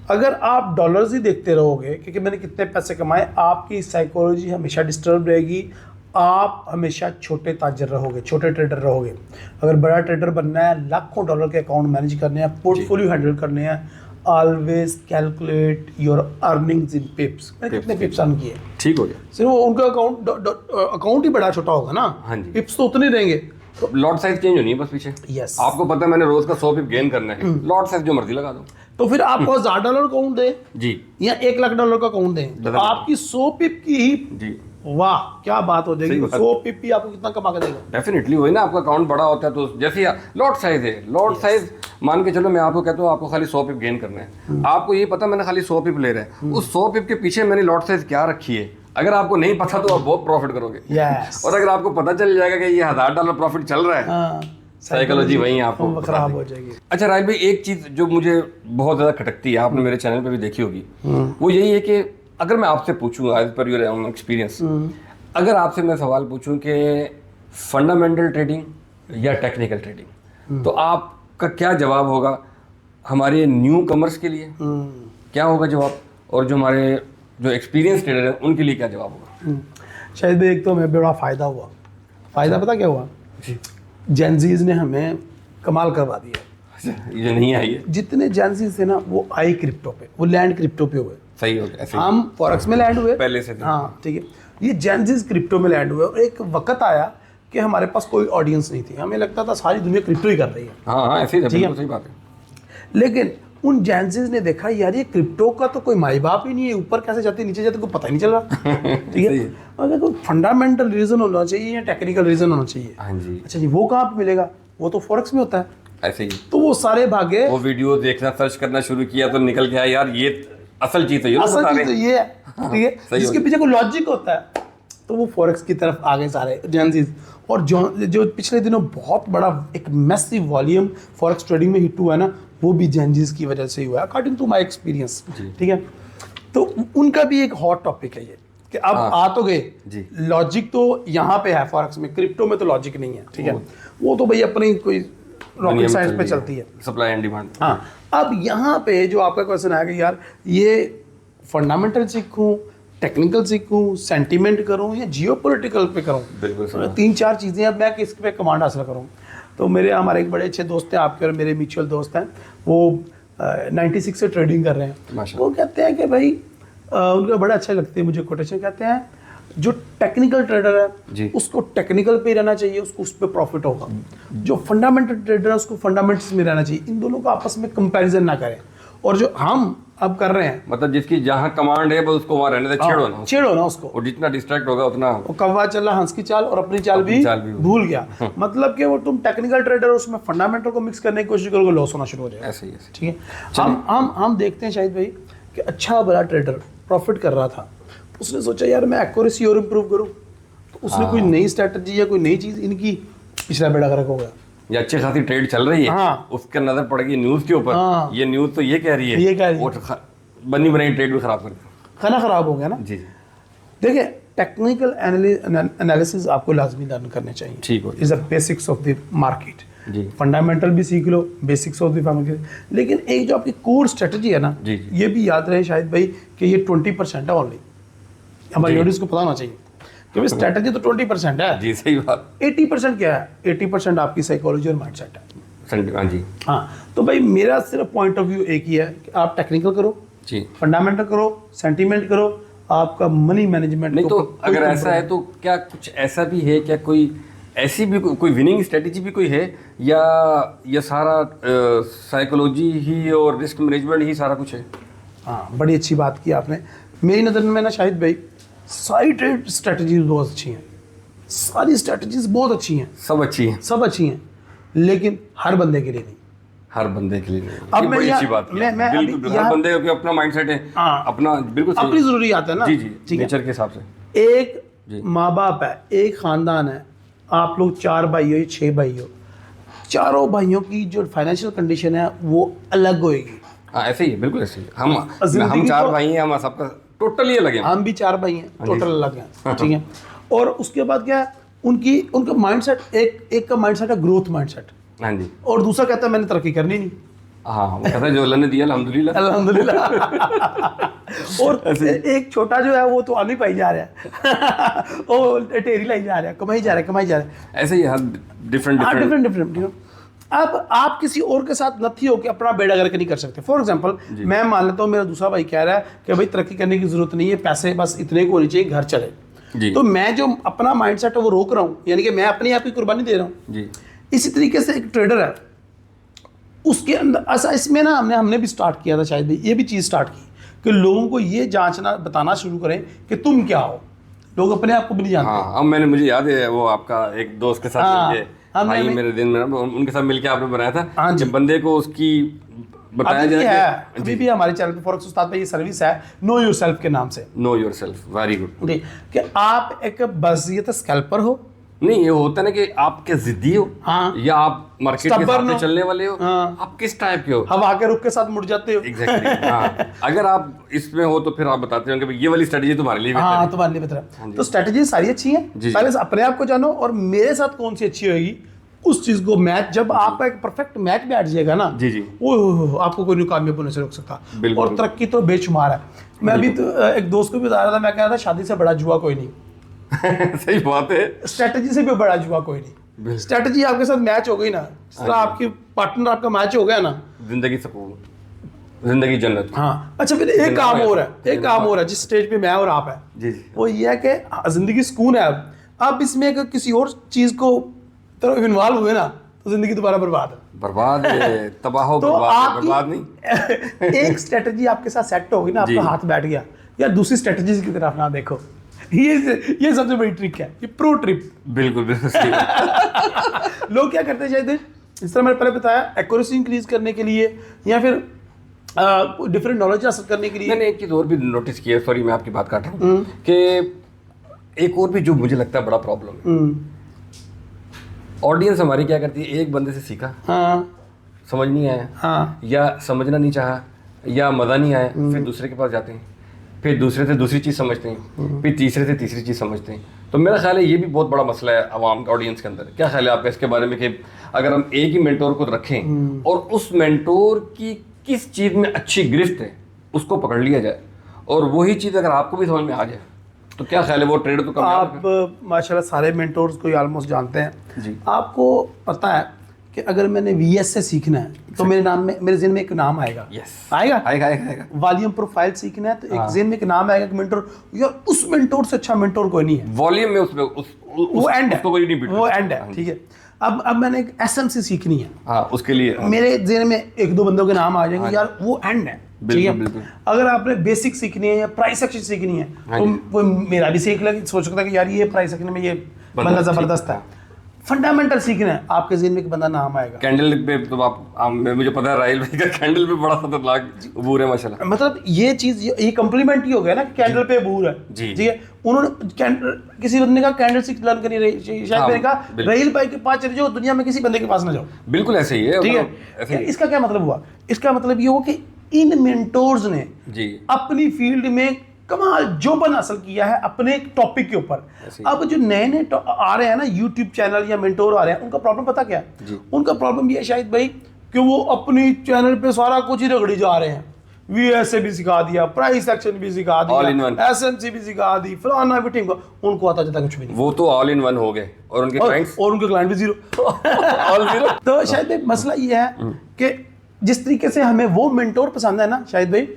अगर आप डॉलर्स ही देखते रहोगे क्योंकि मैंने कितने पैसे कमाए, आपकी साइकोलॉजी हमेशा डिस्टर्ब रहेगी, आप हमेशा छोटे ताजर रहोगे, छोटे ट्रेडर रहोगे। अगर बड़ा ट्रेडर बनना है, लाखों डॉलर के अकाउंट मैनेज करने हैं, पोर्टफोलियो हैंडल करने हैं, ऑलवेज कैलकुलेट योर अर्निंग्स इन पिप्स। मैंने कितने पिप्स अर्न किए, ठीक हो गया। सिर्फ उनका अकाउंट ही बड़ा छोटा होगा ना, हाँ जी, पिप्स तो उतने रहेंगे। तो लॉट साइज चेंज होनी है बस पीछे। यस, आपको पता है मैंने रोज का 100 पिप गेन करना है, लॉट साइज जो मर्जी लगा दो। तो फिर आपको $1000 अकाउंट दे जी या $1,00,000 का अकाउंट दें, तो आपकी 100 पिप की ही जी, वाह क्या बात हो जाएगी। 100 पिप ही आपको कितना कमा के देगा। डेफिनेटली वही ना, आपका अकाउंट बड़ा होता है तो जैसे लॉट साइज है, लॉट साइज मान के चलो मैं आपको कहता हूँ आपको खाली 100 पिप गेन करना है, आपको ये पता मैंने खाली 100 पिप ले रहा है, उस 100 पिप के पीछे मैंने लॉट साइज क्या रखी है, अगर आपको नहीं पता तो आप बहुत प्रॉफिट करोगे। यस, और अगर आपको पता चल जाएगा कि ये $1000 प्रॉफिट चल रहा है, साइकोलॉजी वही आपको खराब हो जाएगी। अच्छा राहिल भाई, एक चीज़ जो मुझे बहुत ज़्यादा खटकती है, आपने मेरे चैनल पे भी देखी होगी, वो यही है कि अगर मैं आपसे पूछूँ as per your own experience, अगर आपसे मैं सवाल पूछूं कि फंडामेंटल ट्रेडिंग या टेक्निकल ट्रेडिंग, तो आपका क्या जवाब होगा हमारे न्यू कमर्स के लिए? क्या होगा जवाब? और जो हमारे जो एक्सपीरियंस ट्रेडर हैं उनके लिए क्या जवाब होगा? शायद भी एक तो हमें बड़ा फ़ायदा हुआ। फ़ायदा पता क्या हुआ जी, जेनजीज ने हमें कमाल करवा दिया। ये नहीं आई है। जितने जेनजीज थे ना वो आई क्रिप्टो पे, वो लैंड क्रिप्टो पे हुए। सही हो गया, ऐसे ही। हम फॉरेक्स में लैंड हुए पहले से थे। हाँ ठीक है। ये जेनजीज क्रिप्टो में लैंड हुए और एक वक्त आया कि हमारे पास कोई ऑडियंस नहीं थी, हमें लगता था सारी दुनिया क्रिप्टो ही कर रही है। हाँ हाँ ऐसे ही था, ठीक है। बिल्कुल सही बात है। लेकिन उन जेनजीज ने देखा यार ये क्रिप्टो का तो कोई माई बाप ही नहीं है, ऊपर कैसे जाती है नीचे जाती है कोई पता ही नहीं चल रहा। ठीक सही है। है। अगर कोई फंडामेंटल रीजन होना चाहिए या टेक्निकल रीजन होना चाहिए। हाँ जी, अच्छा जी, वो कहाँ पे मिलेगा? वो तो फॉरेक्स में होता है। ऐसे ही। तो वो सारे भागे, वो वीडियो देखना, सर्च करना शुरू किया तो निकल गया यार ये असल चीज है, ये लोग असल बता चीज रहे तो हैं। ये है। ठीक है, सही जिसके हो पीछे कोई लॉजिक होता है तो वो फॉरेक्स की तरफ आ गए सारे जेनजीज। और जो पिछले दिनों बहुत बड़ा एक मैसिव वॉल्यूम फॉरेक्स ट्रेडिंग में हिट हुआ है ना, वो भी जेनजीज की वजह से ही हुआ है अकॉर्डिंग टू माय एक्सपीरियंस। ठीक है, तो उनका भी एक हॉट टॉपिक है ये कि अब आ तो गए जी। लॉजिक तो यहाँ पे है फॉरेक्स में, क्रिप्टो में तो लॉजिक नहीं है। ठीक है, वो तो भाई अपनी कोई रॉकेट साइंस पे चलती है, सप्लाई एंड डिमांड। हाँ। अब यहाँ पे जो आपका क्वेश्चन आया कि यार ये फंडामेंटल सीखूं, टेक्निकल सीखूं, सेंटीमेंट करूं या जियोपॉलिटिकल पे करूं, बिल्कुल सही। 3-4 चीज़ें, अब मैं किस पे कमांड हासिल करूं? तो मेरे हमारे एक बड़े अच्छे दोस्त हैं, आपके और मेरे म्यूचुअल दोस्त हैं, वो 96 से ट्रेडिंग कर रहे हैं। माशाल्लाह। वो कहते हैं कि भाई उनका बड़ा अच्छा लगता है मुझे कोटेशन, कहते हैं जो टेक्निकल ट्रेडर जी। है उसको टेक्निकल पे रहना चाहिए, उसको उस पर प्रॉफिट होगा। जो फंडामेंटल ट्रेडर है उसको फंडामेंटल्स में रहना चाहिए। इन दोनों का आपस में कंपैरिजन ना करें। और जो हम अब कर रहे हैं, मतलब जिसकी जहाँ कमांड है बस उसको वहाँ रहने दे, छेड़ो ना उसको। छेड़ो ना उसको। और जितना डिस्ट्रैक्ट होगा उतना वो कौवा चला हंस की चाल और अपनी चाल भी भूल गया। मतलब कि वो तुम टेक्निकल ट्रेडर उसमें फंडामेंटल को मिक्स करने की कोशिश करोगे, लॉस होना शुरू हो जाएगा। ऐसे ही ऐसे। ठीक है, हम देखते हैं शायद भाई कि अच्छा बड़ा ट्रेडर प्रॉफिट कर रहा था, उसने सोचा यार मैं एक्यूरेसी और इम्प्रूव करूँ, तो उसने कोई नई स्ट्रैटेजी या कोई नई चीज़ इनकी, पिछला बेड़ा गर्क हो गया। ये अच्छी खासी ट्रेड चल रही है, हाँ। उसका नजर पड़ेगी न्यूज के ऊपर। हाँ। ये न्यूज तो ये कह रही है, ये कह रही है। वो बनी बनाई ट्रेड भी खराब कर दी। खाना खराब हो गया ना। जी देखिए, टेक्निकल एनालिसिस आपको लाजमी लर्न करने चाहिए। ठीक हो। Is the basics of the market. जी। फंडामेंटल भी सीख लो, बेसिक्स ऑफ द मार्केट, लेकिन एक जो आपकी कोर स्ट्रेटजी है ना, जी, जी। ये भी याद रहे शायद भाई कि ये 20% है ओनली। हमारी ऑडियंस को पता होना चाहिए कि भाई स्ट्रेटजी तो 20% है। जी सही बात। 80% क्या है? 80% आपकी साइकोलॉजी और माइंडसेट है। हाँ जी हाँ, तो भाई मेरा सिर्फ पॉइंट ऑफ व्यू एक ही है कि आप टेक्निकल करो, जी। फंडामेंटल करो, सेंटीमेंट करो, आपका मनी मैनेजमेंट। नहीं तो अगर ऐसा है तो क्या कुछ ऐसा भी है, क्या कोई ऐसी भी कोई विनिंग स्ट्रेटेजी भी कोई है, या ये सारा साइकोलॉजी ही और रिस्क मैनेजमेंट ही सारा कुछ है? हाँ, बड़ी अच्छी बात की आपने। मेरी नज़र में ना शाहिद भाई सारी ट्रेड स्ट्रेटजीज बहुत अच्छी हैं, सारी स्ट्रेटजीज बहुत अच्छी हैं, सब अच्छी है, सब अच्छी हैं, लेकिन हर बंदे के लिए नहीं। हर बंदे के लिए नहीं। अब ये मैं बड़ी यहाँ- अच्छी बात है। मैं बिल्कुल अभी बिल्कुल। हर यहाँ- बंदे का अपना माइंडसेट है, हाँ। अपना बिल्कुल सही अपनी है। ज़रूरियात है ना। जी जी, ठीक है, नेचर के हिसाब से। एक जी। माँ बाप है, एक खानदान है, आप लोग 4 भाई हो या 6 भाई हो, चारों भाइयों की जो फाइनेंशियल कंडीशन है वो अलग होएगी। हाँ ऐसे ही है, बिल्कुल ऐसे ही है। हम जिंदगी चार को- भाई हैं, हम सबका टोटली अलग है। हम भी 4 भाई हैं, टोटल अलग हैं। ठीक है, और उसके बाद क्या है, उनका माइंडसेट, एक का माइंडसेट है ग्रोथ माइंडसेट, हाँ जी। और दूसरा कहता है मैंने तरक्की करनी नहीं। हाँ वो कहता है जो अल्लाह ने दिया अल्हम्दुलिल्लाह। अल्हम्दुलिल्लाह। और एक छोटा जो है वो तो आलू पाई जा रहा है, वो टेरी लाई जा रहा है, कमाई जा रहा है। ऐसे ही हर डिफरेंट हाँ, डिफरेंट। डिफरेंट। अब आप किसी और के साथ नथी हो कि अपना बेड़ा गर्क नहीं कर सकते। फॉर एग्जांपल, मैं मान लेता हूँ मेरा दूसरा भाई कह रहा है कि भाई तरक्की करने की जरूरत नहीं है, पैसे बस इतने को होने चाहिए, घर चले। जी। तो मैं जो अपना माइंडसेट है वो रोक रहा हूँ, यानी कि मैं अपनी आप की कुर्बानी दे रहा हूँ। जी। इसी तरीके से एक ट्रेडर है, उसके अंदर ऐसा, इसमें ना हमने भी स्टार्ट किया था शायद भी, ये भी चीज़ स्टार्ट की कि लोगों को ये जांचना, बताना शुरू करें कि तुम क्या हो। लोग अपने आप को भी नहीं जानते। हाँ अब मुझे याद है वो आपका एक दोस्त के साथ हाँ, मिलके, भाई मेरे दिन में उनके साथ मिलके आपने बनाया था। हाँ जी। जब बंदे को उसकी बताया अभी भी जाए है, अभी भी हमारे चैनल पे फॉरेक्स उस्ताद पे ये सर्विस है, नो योरसेल्फ के नाम से। No yourself, very good. ठीक, कि आप एक बज़ियत स्कैल्पर हो। नहीं ये होता है ना कि आप क्या जिद्दी हो, हाँ। या आप मार्केट के Stubborn हिसाब से हो। चलने वाले हो, हाँ। आप किस टाइप के हो। हवा के रुख के साथ मुड़ जाते हो। एग्जैक्टली हाँ। अगर आप इसमें हो तो फिर आप बताते हो कि भाई ये वाली स्ट्रेटजी तुम्हारे लिए बेहतर हाँ, है। तुम्हारे लिए बेहतर है। तो स्ट्रेटजी सारी अच्छी हैं, जी। पहले से अपने आप को जानो और मेरे साथ कौन सी अच्छी होगी उस चीज को मैच, जब आपका एक परफेक्ट मैच बैठ जाएगा ना, जी जी, ओह आपको कोई नहीं कामयाब होने से रोक सकता। बिल्कुल। और तरक्की तो बेशुमार है। मैं अभी तो एक दोस्त को भी बता रहा था, मैं कह रहा था शादी से बड़ा जुआ कोई नहीं, सही बात है। स्ट्रेटजी से भी बड़ा जुआ कोई नहीं। स्ट्रेटजी आपके साथ मैच हो गई ना, जिस तरह आपकी पार्टनर आपका मैच हो गया ना, जिंदगी सुकून, जिंदगी जन्नत। हाँ। अच्छा फिर एक काम हो रहा है, एक काम हो रहा है जिस स्टेज पे मैं और आप है, जी जी। वो ये है कि जिंदगी सुकून है। अब इसमें अगर किसी और चीज को तरफ इन्वॉल्व हुए ना तो जिंदगी दोबारा बर्बाद है। बर्बाद है, तबाह हो, तो बर्बाद नहीं। एक स्ट्रेटजी आपके साथ सेट हो गई ना, जी। आपका हाथ बैठ गया, यार दूसरी स्ट्रेटजी की तरफ ना देखो। ये सबसे बड़ी ट्रिक है, ये प्रो ट्रिप। बिल्कुल बिल्कुल सही। लोग क्या करते हैं शायद, जिस तरह मैंने पहले बताया, एक्यूरेसी इंक्रीज करने के लिए या फिर डिफरेंट नॉलेज हासिल करने के लिए। मैंने एक चीज़ और भी नोटिस की है, सॉरी मैं आपकी बात काट रहा हूँ, कि एक और भी जो मुझे लगता है बड़ा प्रॉब्लम है, ऑडियंस हमारी क्या करती है, एक बंदे से सीखा, हाँ समझ नहीं आया, हाँ, या समझना नहीं चाहा, या मज़ा नहीं आया, फिर दूसरे के पास जाते हैं, फिर दूसरे से दूसरी चीज़ समझते हैं, फिर तीसरे से तीसरी चीज़ समझते हैं। तो मेरा ख्याल है ये भी बहुत बड़ा मसला है आवाम ऑडियंस के अंदर। क्या ख्याल है आपका इसके बारे में, कि अगर हम एक ही मेंटोर को रखें और उस मेंटोर की किस चीज़ में अच्छी गिरफ्त है उसको पकड़ लिया जाए, और वही चीज़ अगर आपको भी समझ में आ जाए, तो क्या ख्याल है वो ट्रेड तो कामयाब है? आप माशाल्लाह सारे मेंटोर्स को ऑलमोस्ट जानते हैं जी। आपको पता है कि अगर मैंने वीएस से सीखना है तो मेरे नाम में, मेरे ज़हन में एक नाम आएगा। यस, आएगा आएगा आएगा आएगा। वॉल्यूम प्रोफाइल सीखना है तो एक ज़हन में एक नाम आएगा कि मेंटोर, यार उस मेंटोर से अच्छा मेंटोर कोई नहीं है। वॉल्यूम में उसमें वो एंड है, उसको कोई नहीं बीट वो कर एंड सकता। है, ठीक है। अब मैंने एक एसएमसी सीखनी है, हाँ उसके लिए मेरे ज़हन में एक दो बंदों के नाम आ जाएंगे, यार वो एंड है, ठीक बिल्कुल है। बिल्कुल। अगर आपने बेसिक सीखनी है या प्राइस एक्शन सीखनी है तो वो मेरा भी सीख लगे, सोच सकता है कि यार ये प्राइस एक्शन में ये बंदा जबरदस्त है। फंडामेंटल सीखना है, आपके ज़हन में एक बंदा नाम आएगा। कैंडल पे तो मुझे पता है राहिल भाई का कैंडल पे बड़ा खतरनाक अबूर है माशाल्लाह। मतलब ये चीज, ये कम्प्लीमेंट ही हो गया ना कि कैंडल पे अबूर है, जी। ठीक है। उन्होंने किसी बंदे ने कहा कैंडल स्टिक लर्न करनी रही, शायद हाँ, मैंने कहा राहिल भाई के पास चले जाओ, दुनिया में किसी बंदे के पास ना जाओ। बिल्कुल ऐसे ही है, ठीक मतलब ऐसे है। ही। इसका क्या मतलब हुआ? इसका मतलब ये हुआ कि इन मेंटोर्स ने जी अपनी फील्ड में कमाल जोबन हासिल किया है अपने एक टॉपिक के ऊपर। अब जो नए नए आ रहे हैं ना यूट्यूब चैनल या मेंटोर आ रहे हैं, उनका प्रॉब्लम पता क्या है? उनका प्रॉब्लम ये है शायद भाई कि वो अपनी चैनल पे सारा कुछ ही रगड़ी जा रहे हैं। वीएसए भी सिखा दिया, प्राइस एक्शन भी सिखा All in दिया, one। एसएमसी भी सिखा दी, फलाना भी ठीक, उनको आता जाता कुछ भी नहीं, वो तो ऑल इन वन हो गए, और उनके क्लाइंट्स और उनके क्लाइंट भी जीरो। All zero. तो शायद एक मसला ये है कि जिस तरीके से हमें वो मेंटोर पसंद है ना शायद भाई,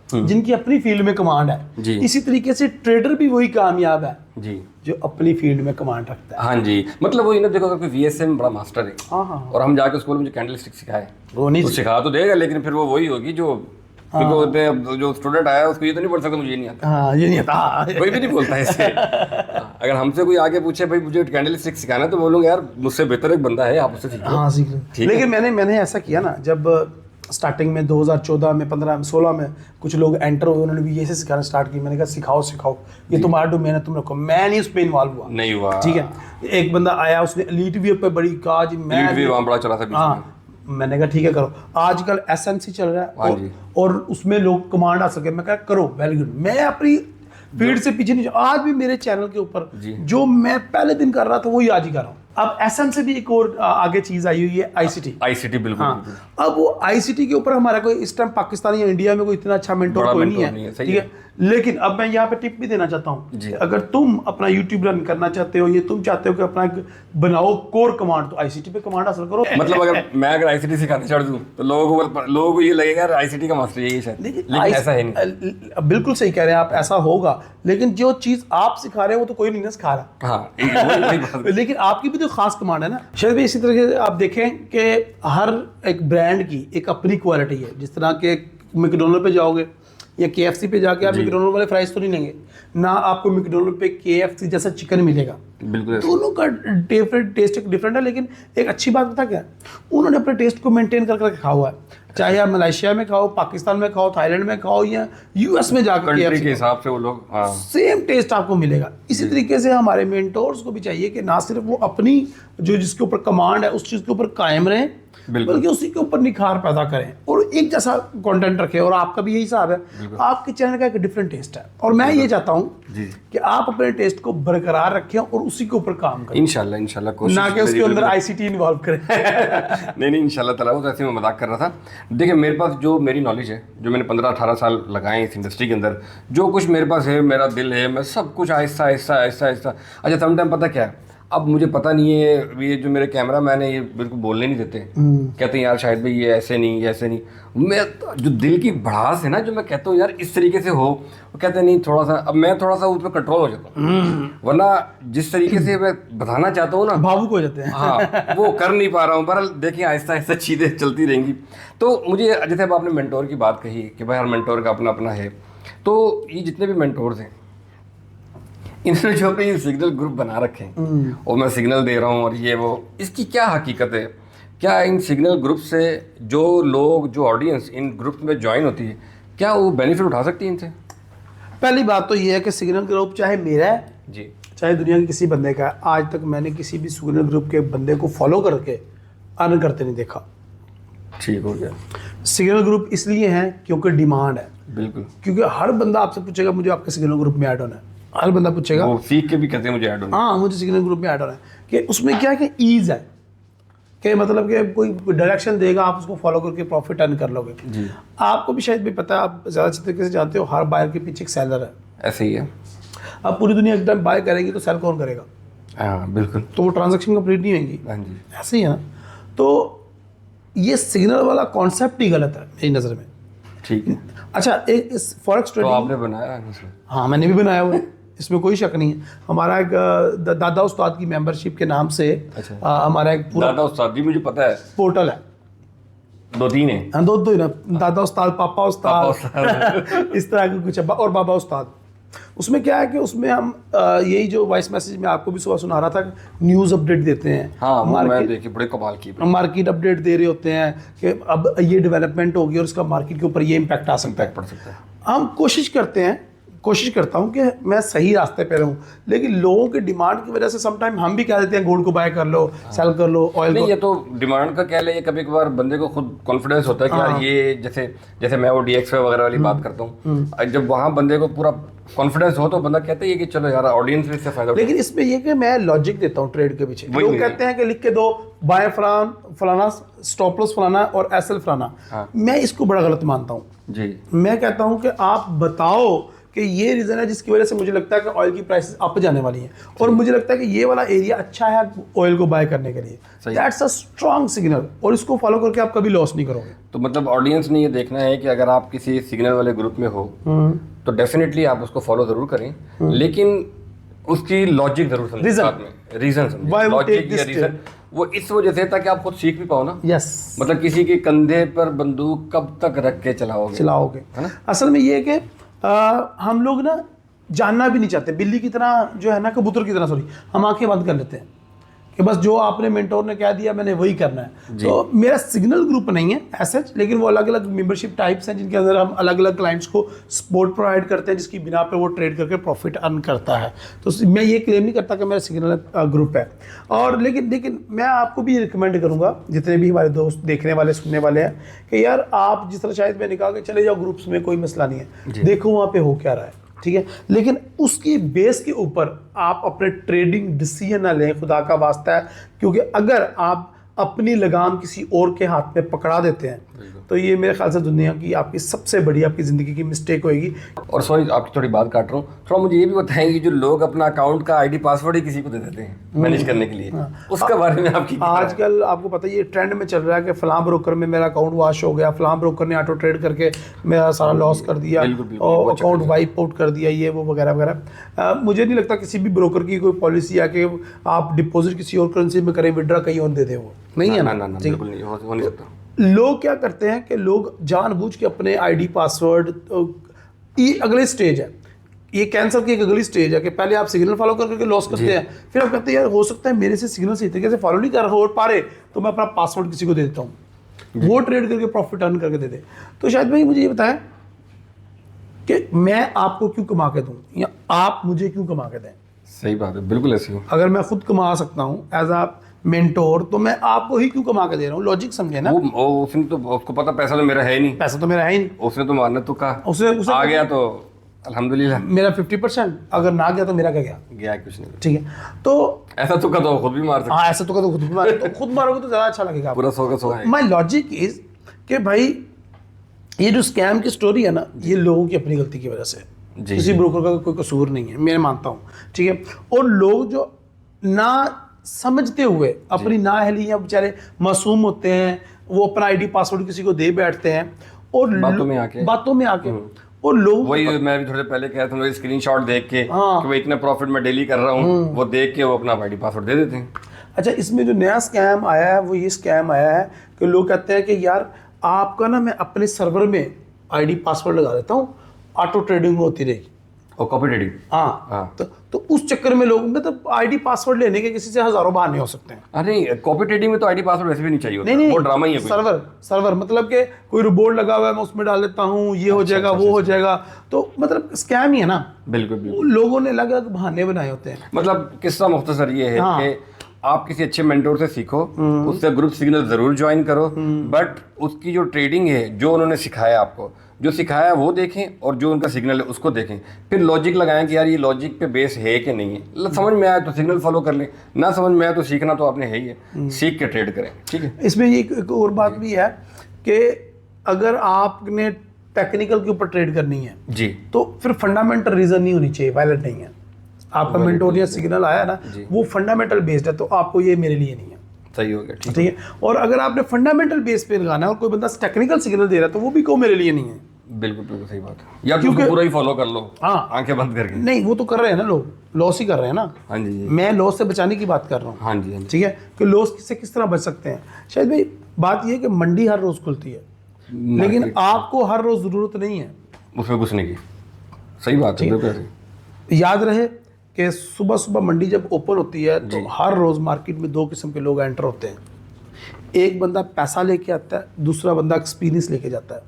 जिनकी अपनी फील्ड में कमांड है, जी। इसी तरीके से ट्रेडर भी वही कामयाब है जी जो अपनी फील्ड में कमांड रखता है। हाँ जी, मतलब वो इन्हें देखो, अगर कोई वीएसए में बड़ा मास्टर है हाँ हाँ, और हम जाके स्कूल में जो कैंडल स्टिक सिखाए, वो नहीं तो सिखा तो देगा, लेकिन फिर वो वही होगी जो क्योंकि होते हैं, अब जो स्टूडेंट आया उसको ये तो नहीं बोल सकता मुझे ये नहीं आता, हाँ ये नहीं आता। कोई भी नहीं बोलता है इससे। अगर हमसे कोई आगे पूछे भाई मुझे कैंडल स्टिक सिखाना है, तो बोलूँगा यार मुझसे बेहतर एक बंदा है, आप उससे सीखो। हाँ सीख ठीक लें। लेकिन मैंने ऐसा किया ना, जब स्टार्टिंग में 2014 में 15 में 16 में कुछ लोग एंटर हुए, उन्होंने भी ऐसे सिखाना स्टार्ट की, मैंने कहा सिखाओ ये तुम्हारा डोमेन है, तुम रखो, मैं नहीं उस पर इन्वॉल्व हुआ, नहीं हुआ, ठीक है। एक बंदा आया, उसने एलीट व्यू पे बड़ी कहा जी मैं लीड भी वहाँ बड़ा चला था बीच में। हाँ, मैंने कहा ठीक है करो। आजकल एसएमसी चल रहा है हाँ जी। और उसमें लोग कमांड आ सके, मैं कहा करो, वेरी गुड। मैं अपनी फील्ड से पीछे नहीं, आज भी मेरे चैनल के ऊपर जो मैं पहले दिन कर रहा था वही आज ही कर रहा हूँ। अब एसएम से भी एक और आगे चीज आई हुई है, आईसीटी। आईसीटी बिल्कुल हाँ, बिल्कुल। अब वो आईसीटी के ऊपर हमारा कोई इस टाइम पाकिस्तान या इंडिया में कोई इतना अच्छा मेंटोर बड़ा कोई मेंटोर नहीं है, सही ठीक है। लेकिन अब मैं यहाँ पे टिप भी देना चाहता हूँ, जी। अगर तुम अपना यूट्यूब रन करना चाहते हो, ये तुम चाहते हो कि अपना एक बनाओ कोर कमांड, तो आईसीटी पे कमांड हासिल करो। मतलब अगर आईसीटी सिखाने छोड़ दूं तो लोगों को ये लगेगा यार आईसीटी का मास्टर यही है शायद, लेकिन ऐसा है नहीं। बिल्कुल सही कह रहे हैं आप, ऐसा होगा, लेकिन जो चीज आप सिखा रहे हो वो तो कोई नहीं ना सिखा रहा। हाँ वही बात है। लेकिन आपकी भी तो खास कमांड है ना शायद भी। इसी तरह से आप देखें कि हर एक ब्रांड की एक अपनी क्वालिटी है। जिस तरह के मैकडोनल्ड पे जाओगे या केएफसी पे जाके आप मैकडोनल्ड वाले फ्राइज तो नहीं लेंगे ना, आपको मैकडोनल्ड पे केएफसी जैसा चिकन मिलेगा। बिल्कुल दोनों का डिफरेंट टेस्ट डिफरेंट है, लेकिन एक अच्छी बात पता क्या है, उन्होंने अपने टेस्ट को मेंटेन कर रखा हुआ है। चाहे आप मलेशिया में खाओ, पाकिस्तान में खाओ, थाईलैंड में खाओ या यूएस में जाकर कंट्री के हिसाब से वो लोग, हाँ सेम टेस्ट आपको मिलेगा। इसी तरीके से हमारे मेंटोर्स को भी चाहिए कि ना सिर्फ वो अपनी जो जिसके ऊपर कमांड है उस चीज़ के ऊपर कायम रहें, बल्कि उसी के ऊपर निखार पैदा करें और एक जैसा कंटेंट रखें। और आपका भी यही हिसाब है, आपके चैनल का एक डिफरेंट टेस्ट है और मैं ये चाहता हूँ कि आप अपने टेस्ट को बरकरार रखें और उसी के ऊपर काम करें, इंशाल्लाह कोशिश, ना कि उसके अंदर आईसीटी इन्वॉल्व करें। नहीं इंशाल्लाह ताला, वो तो ऐसे मैं मजाक कर रहा था। देखिए मेरे पास जो मेरी नॉलेज है, जो मैंने 15-18 साल लगाए इस इंडस्ट्री के अंदर, जो कुछ मेरे पास है, मेरा दिल है, मैं सब कुछ आहिस्ता आहिस्ता आहिस्ता आहिस्ता। अच्छा समटाइम पता क्या है, अब मुझे पता नहीं है, ये जो मेरे कैमरा मैन है ये बिल्कुल बोलने नहीं देते, कहते हैं यार शायद भाई ये ऐसे नहीं, ये ऐसे नहीं। मैं जो दिल की भड़ास है ना, जो मैं कहता हूँ यार इस तरीके से हो, वो कहते हैं नहीं थोड़ा सा, अब मैं थोड़ा सा उस पर कंट्रोल हो जाता हूँ, वरना जिस तरीके से मैं बताना चाहता हूँ ना, भावुक हो जाते हैं। हाँ वो कर नहीं पा रहा हूँ। बहरहाल देखिए आहिस्ता आहिस्ता चीज़ें चलती रहेंगी। तो मुझे जैसे अब आपने मेंटोर की बात कही कि भाई हर मेंटोर का अपना अपना है, तो ये जितने भी मेंटोर्स हैं इन्होंने जो अपने सिग्नल ग्रुप बना रखे हैं और मैं सिग्नल दे रहा हूँ और ये वो, इसकी क्या हकीकत है? क्या इन सिग्नल ग्रुप से जो लोग, जो ऑडियंस इन ग्रुप में ज्वाइन होती है, क्या वो बेनिफिट उठा सकती है इनसे? पहली बात तो ये है कि सिग्नल ग्रुप चाहे मेरा है जी, चाहे दुनिया के किसी बंदे का है, आज तक मैंने किसी भी सिग्नल ग्रुप के बंदे को फॉलो करके अर्न करते नहीं देखा। ठीक हो गया। सिग्नल ग्रुप इसलिए हैं क्योंकि डिमांड है, बिल्कुल, क्योंकि हर बंदा आपसे पूछेगा मुझे आपके सिग्नल ग्रुप में ऐड होना है, हर बंदा पूछेगा। वो सीख के भी कहते हैं मुझे ऐड होना। हाँ, मुझे सिग्नल ग्रुप में ऐड होना है, कि उसमें क्या है कि ईज है, कि मतलब कि कोई डायरेक्शन देगा, आप उसको फॉलो करके प्रॉफिट अर्न कर लोगे। जी, आपको भी शायद भी पता है, आप ज़्यादा अच्छे तरीके से जानते हो, हर बायर के पीछे एक सेलर है। ऐसे ही है। अब पूरी दुनिया एकदम बाय करेगी तो सेल कौन करेगा? हाँ बिल्कुल। तो वो ट्रांजैक्शन कंप्लीट नहीं होंगी। हाँ जी, ऐसे ही है ना। तो ये सिग्नल वाला कॉन्सेप्ट ही गलत है मेरी नज़र में। ठीक है। अच्छा, एक इस फॉरेक्स तो ट्रेडिंग, आपने बनाया है इसमें? हाँ मैंने भी बनाया हुआ है, इसमें कोई शक नहीं है। हमारा एक दादा उस्ताद की मेंबरशिप के नाम से अच्छा। हमारा एक पूरा दादा उस्ताद जी मुझे पता है, पोर्टल है। 2-3 है। हाँ, दो ही ना, दादा उस्ताद, पापा पापा उस्ताद, इस तरह के कुछ है, और बाबा उस्ताद। उसमें क्या है कि उसमें हम यही जो वॉइस मैसेज में आपको भी सुबह सुना रहा था, न्यूज़ अपडेट देते हैं। हाँ वो मैं देखी, बड़े कमाल की। मार्केट अपडेट दे रहे होते हैं कि अब ये डेवलपमेंट होगी और इसका मार्केट के ऊपर ये इम्पैक्ट आ सकता है। इम्पैक्ट पड़ सकता है। हम कोशिश करता हूँ कि मैं सही रास्ते पे रहूँ, लेकिन लोगों की डिमांड की वजह से समटाइम हम भी कह देते हैं गोल्ड को बाय कर लो, सेल कर लो, ऑयल नहीं को। ये तो डिमांड का कह ले, ये कभी कभार बंदे को खुद कॉन्फिडेंस होता है कि यार ये जैसे मैं वो DXY वगैरह वाली बात करता हूँ, जब वहाँ बंदे को पूरा कॉन्फिडेंस हो तो बंदा कहता है कि चलो यार ऑडियंस भी इससे फायदा उठाए। लेकिन इसमें ये कि मैं लॉजिक देता हूँ ट्रेड के पीछे। वही लोग नहीं। कहते हैं कि लिख के दो बाय फलाना, स्टॉप लॉस फलाना और एसएल फलाना। हाँ। मैं इसको बड़ा गलत मानता हूँ। जी, मैं कहता हूँ कि आप बताओ कि ये रीज़न है जिसकी वजह से मुझे लगता है कि ऑयल की प्राइसेस अप जाने वाली हैं, और मुझे लगता है कि ये वाला एरिया अच्छा है ऑयल को बाय करने के लिए। सही। दैट्स अ स्ट्रॉन्ग सिग्नल, और इसको फॉलो करके आप कभी लॉस नहीं करोगे। तो मतलब ऑडियंस ने ये देखना है कि अगर आप किसी सिग्नल वाले ग्रुप में हो तो डेफिनेटली आप उसको फॉलो जरूर करें, लेकिन उसकी लॉजिक जरूर समझें, Reason. साथ में रीजन समझें। Why we take logic this या रीजन वो इस वजह से, ताकि आप खुद सीख भी पाओ ना। यस, मतलब किसी के कंधे पर बंदूक कब तक रख के चलाओगे, है ना? असल में ये है कि हम लोग ना जानना भी नहीं चाहते, बिल्ली की तरह जो है ना, कबूतर की तरह, सॉरी, हम आंखें बंद कर लेते हैं कि बस जो आपने मेंटोर ने कह दिया मैंने वही करना है। तो मेरा सिग्नल ग्रुप नहीं है ऐसे, लेकिन वो अलग अलग मेंबरशिप टाइप्स हैं जिनके अंदर हम अलग अलग क्लाइंट्स को सपोर्ट प्रोवाइड करते हैं, जिसकी बिना पे वो ट्रेड करके प्रॉफिट अर्न करता है। तो मैं ये क्लेम नहीं करता कि मेरा सिग्नल ग्रुप है। और लेकिन मैं आपको भी रिकमेंड करूँगा, जितने भी हमारे दोस्त देखने वाले सुनने वाले हैं, कि यार आप जिस तरह शायद मैंने कहा कि चले जाओ ग्रुप्स में, कोई मसला नहीं है, देखो वहाँ पे हो क्या रहा है, ठीक है, लेकिन उसकी बेस के ऊपर आप अपने ट्रेडिंग डिसीजन ना लें, खुदा का वास्ता है, क्योंकि अगर आप अपनी लगाम किसी और के हाथ में पकड़ा देते हैं तो ये मेरे ख्याल से दुनिया की आपकी सबसे बड़ी आपकी ज़िंदगी की मिस्टेक होएगी। और सॉरी आपकी थोड़ी बात काट रहा हूँ, थोड़ा मुझे ये भी बताएंगे जो लोग अपना अकाउंट का ID पासवर्ड ही किसी को दे देते हैं मैनेज करने के लिए, उसके बारे में आपकी क्या राय है? आजकल आपको पता है ये ट्रेंड में चल रहा है कि फलां ब्रोकर में मेरा अकाउंट वॉश हो गया, फलां ब्रोकर ने ऑटो ट्रेड करके मेरा सारा लॉस कर दिया, बिल्कुल, और अकाउंट वाइप आउट कर दिया, ये वो वगैरह वगैरह। मुझे नहीं लगता किसी भी ब्रोकर की कोई पॉलिसी है कि आप डिपॉजिट किसी और करेंसी में करें, विड्रा कहीं और दे दे, वो नहीं है ना, ना। बिल्कुल नहीं हो नहीं सकता। लोग क्या करते हैं कि लोग जानबूझ के अपने ID पासवर्ड, ये अगले स्टेज है, ये कैंसर की एक अगली स्टेज है कि पहले आप सिग्नल फॉलो करके लॉस करते हैं, फिर आप कहते हैं यार हो सकता है मेरे से सिग्नल सही तरीके से फॉलो नहीं कर हो पा रहे, तो मैं अपना पासवर्ड किसी को दे देता हूँ, वो ट्रेड करके प्रॉफिट अर्न करके दे दे। तो शायद भाई मुझे ये बताएं कि मैं आपको क्यों कमा के दूँ या आप मुझे क्यों कमा के दें? सही बात है, बिल्कुल ऐसी हो। अगर मैं खुद कमा सकता हूँ एज आ मेंटोर, तो मैं आपको ही क्यों कमा के दे रहा हूँ? लॉजिक समझे ना। वो उसने तो, उसको पता पैसा तो मेरा है ही नहीं, पैसा तो मेरा है ही नहीं, उसने तो मारना तो कहा, उसे आ गया तो अल्हम्दुलिल्लाह, मेरा 50%, अगर ना गया तो मेरा क्या गया, गया कुछ नहीं। ठीक है। तो ऐसा तो तो खुद भी मार सकते, हाँ, ऐसा तो खुद भी मारो, तो खुद मारोगे तो ज़्यादा अच्छा लगेगा। पूरा 100 का 100 है। माई लॉजिक इज कि भाई ये जो स्कैम की स्टोरी है ना, ये लोगों की अपनी गलती की वजह से, किसी ब्रोकर का कोई कसूर नहीं है, मैं मानता हूँ, ठीक है। और लोग जो ना समझते हुए अपनी नाअहली या बेचारे मासूम होते हैं, वो अपना आईडी पासवर्ड किसी को दे बैठते हैं और बातों में आके और लोग वही मैं भी थोड़े पहले कह रहा था, स्क्रीनशॉट देख के हाँ। कि भाई इतना प्रॉफिट मैं डेली कर रहा हूँ, वो देख के वो अपना आईडी पासवर्ड दे देते हैं। अच्छा, इसमें जो नया स्कैम आया है वो ये स्कैम आया है कि लोग कहते हैं कि यार आपका ना मैं अपने सर्वर में आईडी पासवर्ड लगा देता हूँ, ऑटो ट्रेडिंग होती रहेगी और कॉपी ट्रेडिंग। हाँ। तो उस चक्कर में लोग मतलब आईडी पासवर्ड लेने के किसी से हजारों बहाने हो सकते हैं। अरे कॉपी ट्रेडिंग में तो आईडी पासवर्ड वैसे भी नहीं चाहिए होता, नहीं वो ड्रामा ही है कोई। सर्वर मतलब कि कोई रोबोट लगा हुआ है, मैं उसमें डाल लेता हूँ, ये हो जाएगा वो हो जाएगा, तो मतलब स्कैम ही है ना। बिल्कुल लोगों ने अलग अलग बहाने बनाए होते हैं। मतलब किस्सा मुख्तसर ये है कि आप किसी अच्छे मेंटोर से सीखो, उससे ग्रुप सिग्नल जरूर ज्वाइन करो, बट उसकी जो ट्रेडिंग है, जो उन्होंने सिखाया आपको, जो सिखाया वो देखें और जो उनका सिग्नल है उसको देखें, फिर लॉजिक लगाएं कि यार ये लॉजिक पे बेस है कि नहीं है। समझ में आया तो सिग्नल फॉलो कर लें, ना समझ में आया तो सीखना तो आपने है ही है, सीख के ट्रेड करें। ठीक है। इसमें एक और बात भी है कि अगर आपने टेक्निकल के ऊपर ट्रेड करनी है जी, तो फिर फंडामेंटल रीजन नहीं होनी चाहिए, वैलिड नहीं है। आपका मेंटोरिया सिग्नल आया ना, वो फंडामेंटल बेस्ड है, तो आपको ये मेरे लिए नहीं है। सही हो गया। ठीक है। और अगर आपने फंडामेंटल बेस पे लगाना है और कोई बंदा टेक्निकल सिग्नल दे रहा है तो वो भी को मेरे लिए नहीं है। बिल्कुल बिल्कुल सही बात है। या क्योंकि पूरा ही फॉलो कर लो, हाँ, आंखें बंद करके। नहीं, वो तो कर रहे हैं ना लोग, लॉस ही कर रहे हैं ना। हाँ जी, मैं लॉस से बचाने की बात कर रहा हूँ। हाँ जी। ठीक है, कि लॉस से किस तरह बच सकते हैं। शायद भाई बात ये है कि मंडी हर रोज खुलती है, लेकिन आपको हर रोज जरूरत नहीं है उसमें घुसने की। सही बात है, बिल्कुल। याद रहे कि सुबह सुबह मंडी जब ओपन होती है तो हर रोज मार्केट में दो किस्म के लोग एंटर होते हैं। एक बंदा पैसा लेके आता है, दूसरा बंदा एक्सपीरियंस लेके जाता है।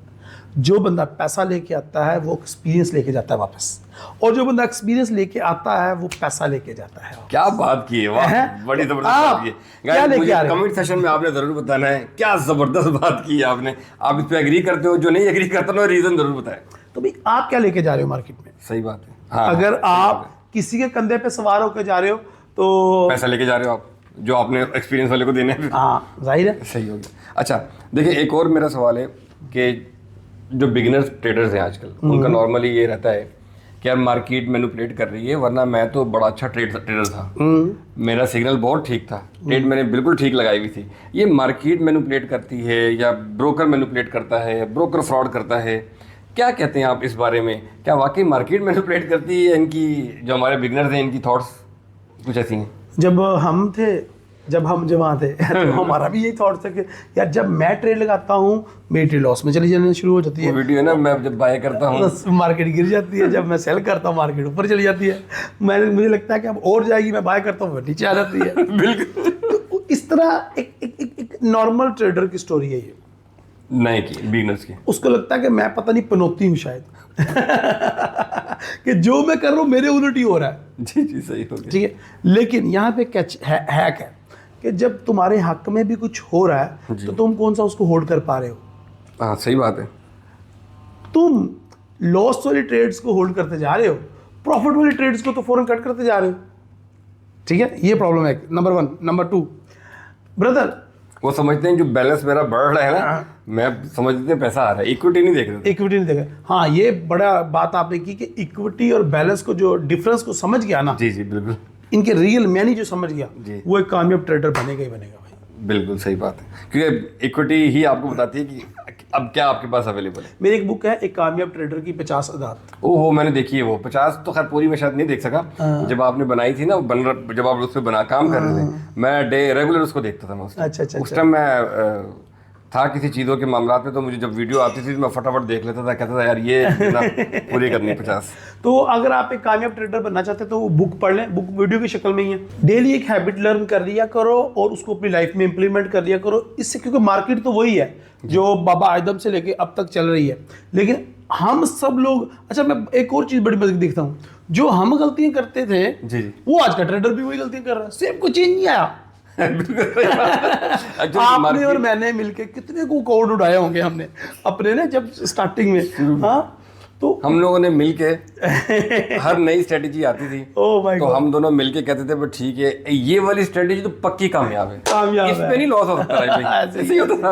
जो बंदा पैसा लेके आता है वो एक्सपीरियंस लेके जाता है वापस, और जो बंदा एक्सपीरियंस लेके आता है वो पैसा लेके जाता है। क्या बात की है, वाह, बड़ी जबरदस्त बात की है। क्या लेके आ रहे हैं? कमेंट सेशन में आपने जरूर बताना है क्या जबरदस्त बात की है आपने। आप इस पे एग्री करते हो, जो नहीं एग्री करता ना रीजन जरूर बताएं। तो भाई आप क्या लेके जा रहे हो मार्केट में? सही बात है। हाँ, अगर आप किसी के कंधे पे सवार होकर जा रहे हो तो पैसा लेके जा रहे हो आप, जो आपने एक्सपीरियंस वाले को देने हैं। हाँ, जाहिर है। सही हो गया। अच्छा देखिए, एक और मेरा सवाल है कि जो बिगिनर्स ट्रेडर्स हैं आजकल, उनका नॉर्मली ये रहता है कि यार मार्केट मैनिपुलेट कर रही है, वरना मैं तो बड़ा अच्छा ट्रेडर था, मेरा सिग्नल बहुत ठीक था, ट्रेड मैंने बिल्कुल ठीक लगाई हुई थी। ये मार्केट मैनिपुलेट करती है या ब्रोकर मैनिपुलेट करता है, ब्रोकर फ्रॉड करता है, क्या कहते हैं आप इस बारे में? क्या वाकई मार्केट मैनिपुलेट करती है? इनकी जो हमारे बिगिनर्स हैं, इनकी थॉट्स कुछ ऐसी हैं? जब हम वहाँ थे तो हमारा भी यही थॉट था कि यार जब मैं ट्रेड लगाता हूँ मेरी ट्रेड लॉस में चली जाने शुरू हो जाती है। वो वीडियो है ना, मैं जब बाय करता हूँ मार्केट गिर जाती है, जब मैं सेल करता हूँ मार्केट ऊपर चली जाती है। मुझे लगता है कि अब और जाएगी, मैं बाय करता हूँ नीचे आ जाती है। बिल्कुल। तो इस तरह एक नॉर्मल ट्रेडर की स्टोरी है ये, नहीं की बिगिनर्स की। उसको लगता है कि मैं पता नहीं पनौती हूँ शायद कि जो मैं कर रहा हूँ मेरे उलट ही हो रहा है। जी जी, सही हो गया। ठीक है, लेकिन यहाँ पे कैच हैक है कि जब तुम्हारे हक में भी कुछ हो रहा है तो तुम कौन सा उसको होल्ड कर पा रहे हो? हाँ, सही बात है। तुम लॉस वाली ट्रेड्स को होल्ड करते जा रहे हो, प्रॉफिट वाली ट्रेड्स को तो फौरन कट करते जा रहे हो। ठीक है, ये प्रॉब्लम है नंबर 1। नंबर 2, ब्रदर, वो समझते हैं जो बैलेंस मेरा बढ़ रहा है ना, मैं समझते हैं पैसा आ रहा है, इक्विटी नहीं देख रहे। इक्विटी नहीं देखा। हाँ, ये बड़ा बात आपने की कि इक्विटी और बैलेंस को जो डिफरेंस को समझ गया ना, जी जी बिल्कुल, इनके रियल मैनी जो समझ गया वो एक कामयाब ट्रेडर बनेगा ही बनेगा भाई। बिल्कुल सही बात है, क्योंकि इक्विटी ही आपको बताती है कि अब क्या आपके पास अवेलेबल है। मेरी एक बुक है एक कामयाब ट्रेडर की 50 आदत। ओहो, मैंने देखी है वो 50, तो खैर पूरी मैं शायद नहीं देख सका। जब आपने बनाई थी ना, जब आप उस पर काम कर रहे थे, मैं रेगुलर उसको देखता था। मैं उस टाइम मैं था किसी चीज़ों के मामला में, तो मुझे जब वीडियो आती थी मैं फटाफट देख लेता था, कहता था यार ये पूरी करनी 50। तो अगर आप एक कामयाब ट्रेडर बनना चाहते हैं तो वो बुक पढ़ लें, बुक वीडियो की शक्ल में ही है। डेली एक हैबिट लर्न कर लिया करो और उसको अपनी लाइफ में इंप्लीमेंट कर लिया करो। इससे, क्योंकि मार्केट तो वही है जो बाबा आदम से लेके अब तक चल रही है, लेकिन हम सब लोग, अच्छा मैं एक और चीज़ बड़ी मज़े देखता हूँ, जो हम गलतियाँ करते थे जी वो आज का ट्रेडर भी वही गलतियाँ कर रहा है, सेम कुछ चेंज नहीं आया। आपने और मैंने मिलके कितने को कोड उड़ाए होंगे हमने अपने ना जब स्टार्टिंग में। हाँ, तो हम लोगों ने मिलके हर नई स्ट्रेटेजी आती थी तो हम दोनों मिलके कहते थे बट ठीक है, ये वाली स्ट्रेटेजी तो पक्की कामयाब है, इस पे नहीं लॉस हो सकता है। ऐसे ही होता था।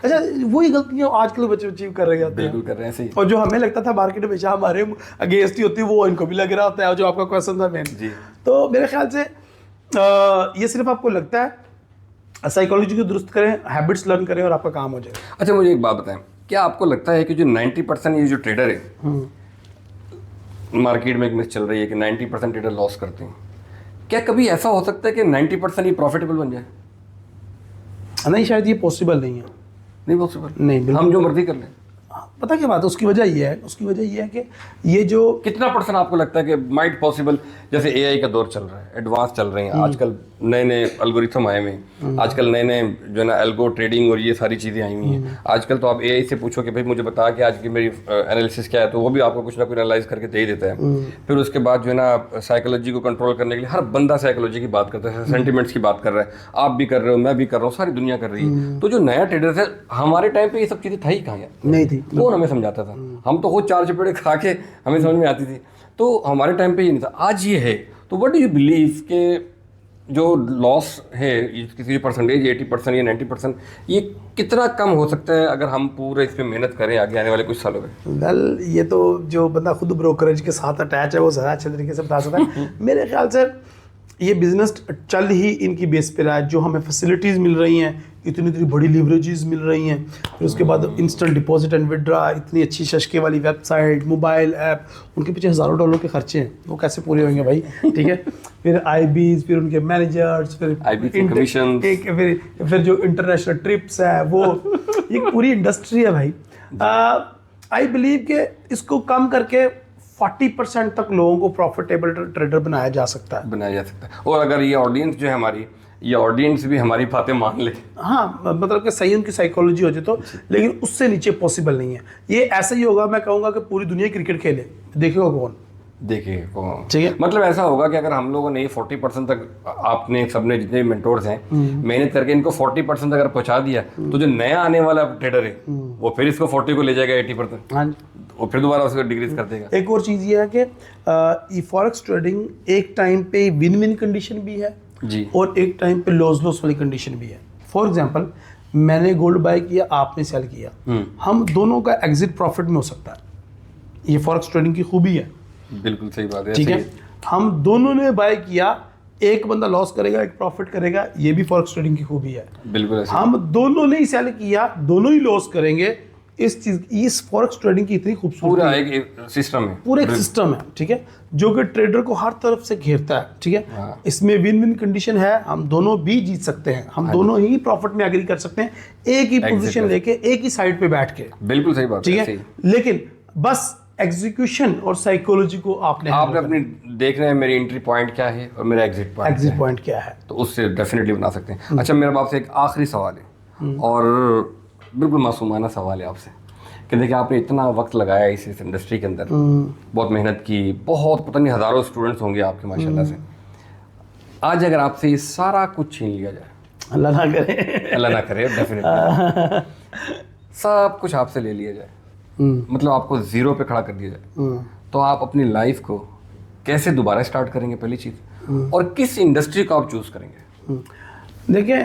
अच्छा, वही गलतियां आजकल बच्चे अचीव कर रहे हैं, बिल्कुल कर रहे हैं। सही। और जो हमें लगता था मार्केट में हमारे अगेंस्ट ही होती है, वो इनको भी लग रहा होता है। जो आपका क्वेश्चन था मेन, तो मेरे ख्याल से ये सिर्फ आपको लगता है, साइकोलॉजी को दुरुस्त करें, हैबिट्स लर्न करें और आपका काम हो जाएगा। अच्छा मुझे एक बात बताएं, क्या आपको लगता है कि जो 90% ये जो ट्रेडर है, मार्केट में एक मिथ चल रही है कि 90% ट्रेडर लॉस करते हैं, क्या कभी ऐसा हो सकता है कि 90% ही प्रॉफिटेबल बन जाए? नहीं, शायद ये पॉसिबल नहीं है। नहीं पॉसिबल। नहीं, बिल्कुल। हम जो मर्जी कर लें। पता क्या बात है, उसकी वजह ये है कि ये जो कितना % आपको लगता है कि माइट पॉसिबल, जैसे एआई का दौर चल रहा है, एडवांस चल रहे हैं आजकल, नए नए एल्गोरिथम आए हुए हैं आजकल, नए नए जो है ना एल्गो ट्रेडिंग और ये सारी चीज़ें आई हुई हैं आजकल। तो आप एआई से पूछो कि भाई मुझे बता कि आज की मेरी एनालिसिस क्या है, तो वो भी आपको कुछ ना कुछ एनालाइज करके दे ही देता है। फिर उसके बाद जो है ना साइकोलॉजी को कंट्रोल करने के लिए हर बंदा साइकोलॉजी की बात करता है, सेंटिमेंट्स की बात कर रहा है, आप भी कर रहे हो, मैं भी कर रहा हूँ, सारी दुनिया कर रही है। तो जो नया ट्रेडर है, हमारे टाइम पे ये सब चीज़ें था ही कहाँ यार? नहीं थी। कौन हमें समझाता था? हम तो खुद 4 चपेड़े खा के हमें समझ में आती थी। तो हमारे टाइम पे ये नहीं था, आज ये है। तो व्हाट डू यू बिलीव के जो लॉस है किसी परसेंटेज 80% या 90%, ये कितना कम हो सकता है अगर हम पूरे इस पे मेहनत करें आगे आने वाले कुछ सालों में? वेल, ये तो जो बंदा खुद ब्रोकरेज के साथ अटैच है वो ज़्यादा अच्छे तरीके से बता सकता है। मेरे ख्याल से ये बिजनेस चल ही इनकी बेस पे रहा है। जो हमें फैसिलिटीज़ मिल रही हैं, इतनी बड़ी लिवरेजेस मिल रही हैं, फिर उसके बाद इंस्टेंट डिपॉजिट एंड विड्रा, इतनी अच्छी शशके वाली वेबसाइट, मोबाइल ऐप, उनके पीछे हज़ारों डॉलर के खर्चे हैं, वो कैसे पूरे होंगे भाई? ठीक है। फिर IBs, फिर उनके मैनेजर्स, फिर कमीशन, फिर जो इंटरनेशनल ट्रिप्स है, वो ये पूरी इंडस्ट्री है भाई। आई बिलीव कि इसको कम करके 40% तक लोगों को प्रॉफिटेबल ट्रेडर बनाया जा सकता है। और अगर ये ऑडियंस जो है हमारी, ये ऑडियंस भी हमारी बातें मान ले, हाँ, मतलब कि सही उनकी साइकोलॉजी हो जाए तो। लेकिन उससे नीचे पॉसिबल नहीं है। ये ऐसा ही होगा, मैं कहूँगा कि पूरी दुनिया क्रिकेट खेले, देखेगा कौन? देखिए कौन? ठीक है। मतलब ऐसा होगा कि अगर हम लोगों ने 40% तक, आपने सबने जितने मेंटोर्स हैं, मेहनत करके इनको 40% अगर पहुंचा दिया, तो जो नया आने वाला ट्रेडर है वो फिर इसको 40 को ले जाएगा 80%, हाँ, और फिर दोबारा उसको डिक्रीज कर देगा। एक और चीज़ ये है कि ये फॉरेक्स ट्रेडिंग एक टाइम पे विन विन कंडीशन भी है जी, और एक टाइम पे लॉस लॉस वाली कंडीशन भी है। फॉर एग्जांपल, मैंने गोल्ड बाय किया, आपने सेल किया, हम दोनों का एग्जिट प्रॉफिट में हो सकता है। ये फॉरेक्स ट्रेडिंग की खूबी है। बिल्कुल सही बात है। ठीक है, हम दोनों ने बाय किया, एक बंदा लॉस करेगा, एक प्रॉफिट करेगा, ये भी फॉरेक्स ट्रेडिंग की खूबी है। बिल्कुल ऐसे। हम दोनों ने ही सेल किया, दोनों ही लॉस करेंगे। इस चीज, इस फॉरेक्स ट्रेडिंग की इतनी खूबसूरती, पूरा एक सिस्टम है, पूरा एक सिस्टम है। ठीक है, जो कि ट्रेडर को हर तरफ से घेरता है। ठीक है, इसमें विन विन कंडीशन है, हम दोनों भी जीत सकते हैं, हम दोनों ही प्रॉफिट में एग्री कर सकते हैं, एक ही पोजीशन लेके, एक ही साइड पे बैठ के। बिल्कुल सही बात। ठीक है, लेकिन बस एग्जीक्यूशन और साइकोलॉजी को आपने अपनी देख रहे हैं, मेरी एंट्री पॉइंट क्या है और मेरा एग्जिट पॉइंट क्या है, तो उससे डेफिनेटली बना सकते हैं। अच्छा, मेरा आपसे एक आखिरी सवाल है, और बिल्कुल मासूमाना सवाल है आपसे, कि देखिए आपने इतना वक्त लगाया इस इंडस्ट्री के अंदर, बहुत मेहनत की, बहुत पता नहीं हज़ारों स्टूडेंट्स होंगे आपके माशाल्लाह से। आज अगर आपसे ये सारा कुछ छीन लिया जाए, अल्लाह ना करे, अल्लाह ना करे डेफिनेटली, सब कुछ आपसे ले लिया जाए, मतलब आपको जीरो पे खड़ा कर दिया जाए, तो आप अपनी लाइफ को कैसे दोबारा स्टार्ट करेंगे पहली चीज़, और किस इंडस्ट्री को आप चूज़ करेंगे? देखिए,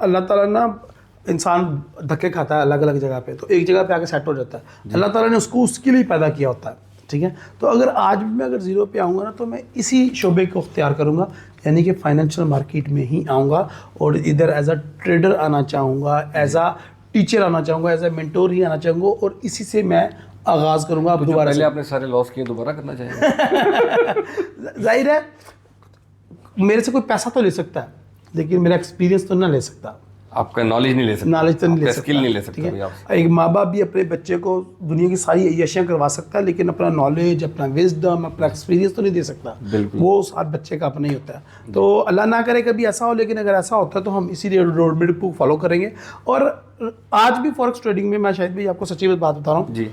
अल्लाह ताला ना, इंसान धक्के खाता है अलग अलग जगह पे, तो एक जगह पे आके सेट हो जाता है। अल्लाह ताला ने उसको उसके लिए पैदा किया होता है। ठीक है, तो अगर आज भी मैं अगर ज़ीरो पे आऊँगा ना, तो मैं इसी शोबे को अख्तियार करूँगा, यानी कि फाइनेंशियल मार्केट में ही आऊँगा, और इधर एज अ ट्रेडर आना चाहूँगा, एज अ टीचर आना चाहूँगा, एज अ मेंटोर ही आना चाहूँगा, और इसी से मैं आगाज़ करूँगा। अब दोबारा पहले आपने सारे लॉस किए, दोबारा करना चाहेंगे? जाहिर है, मेरे से कोई पैसा तो ले सकता है, लेकिन मेरा एक्सपीरियंस तो ना ले सकता, आपका नॉलेज नहीं ले सकता, नॉलेज तो नहीं ले सकता, स्किल नहीं ले सकता भाई आपसे। एक माँ बाप भी अपने बच्चे को दुनिया की सारी अय्याशियाँ करवा सकता है, लेकिन अपना नॉलेज, अपना विजडम, अपना एक्सपीरियंस तो नहीं दे सकता। वो उस हर बच्चे का अपना ही होता है। तो अल्लाह ना करे कभी ऐसा हो, लेकिन अगर ऐसा होता है तो हम इसी रोड मैप को फॉलो करेंगे। और आज भी फॉरेक्स ट्रेडिंग में, मैं शायद भी आपको सच्ची बात बता रहा हूँ जी,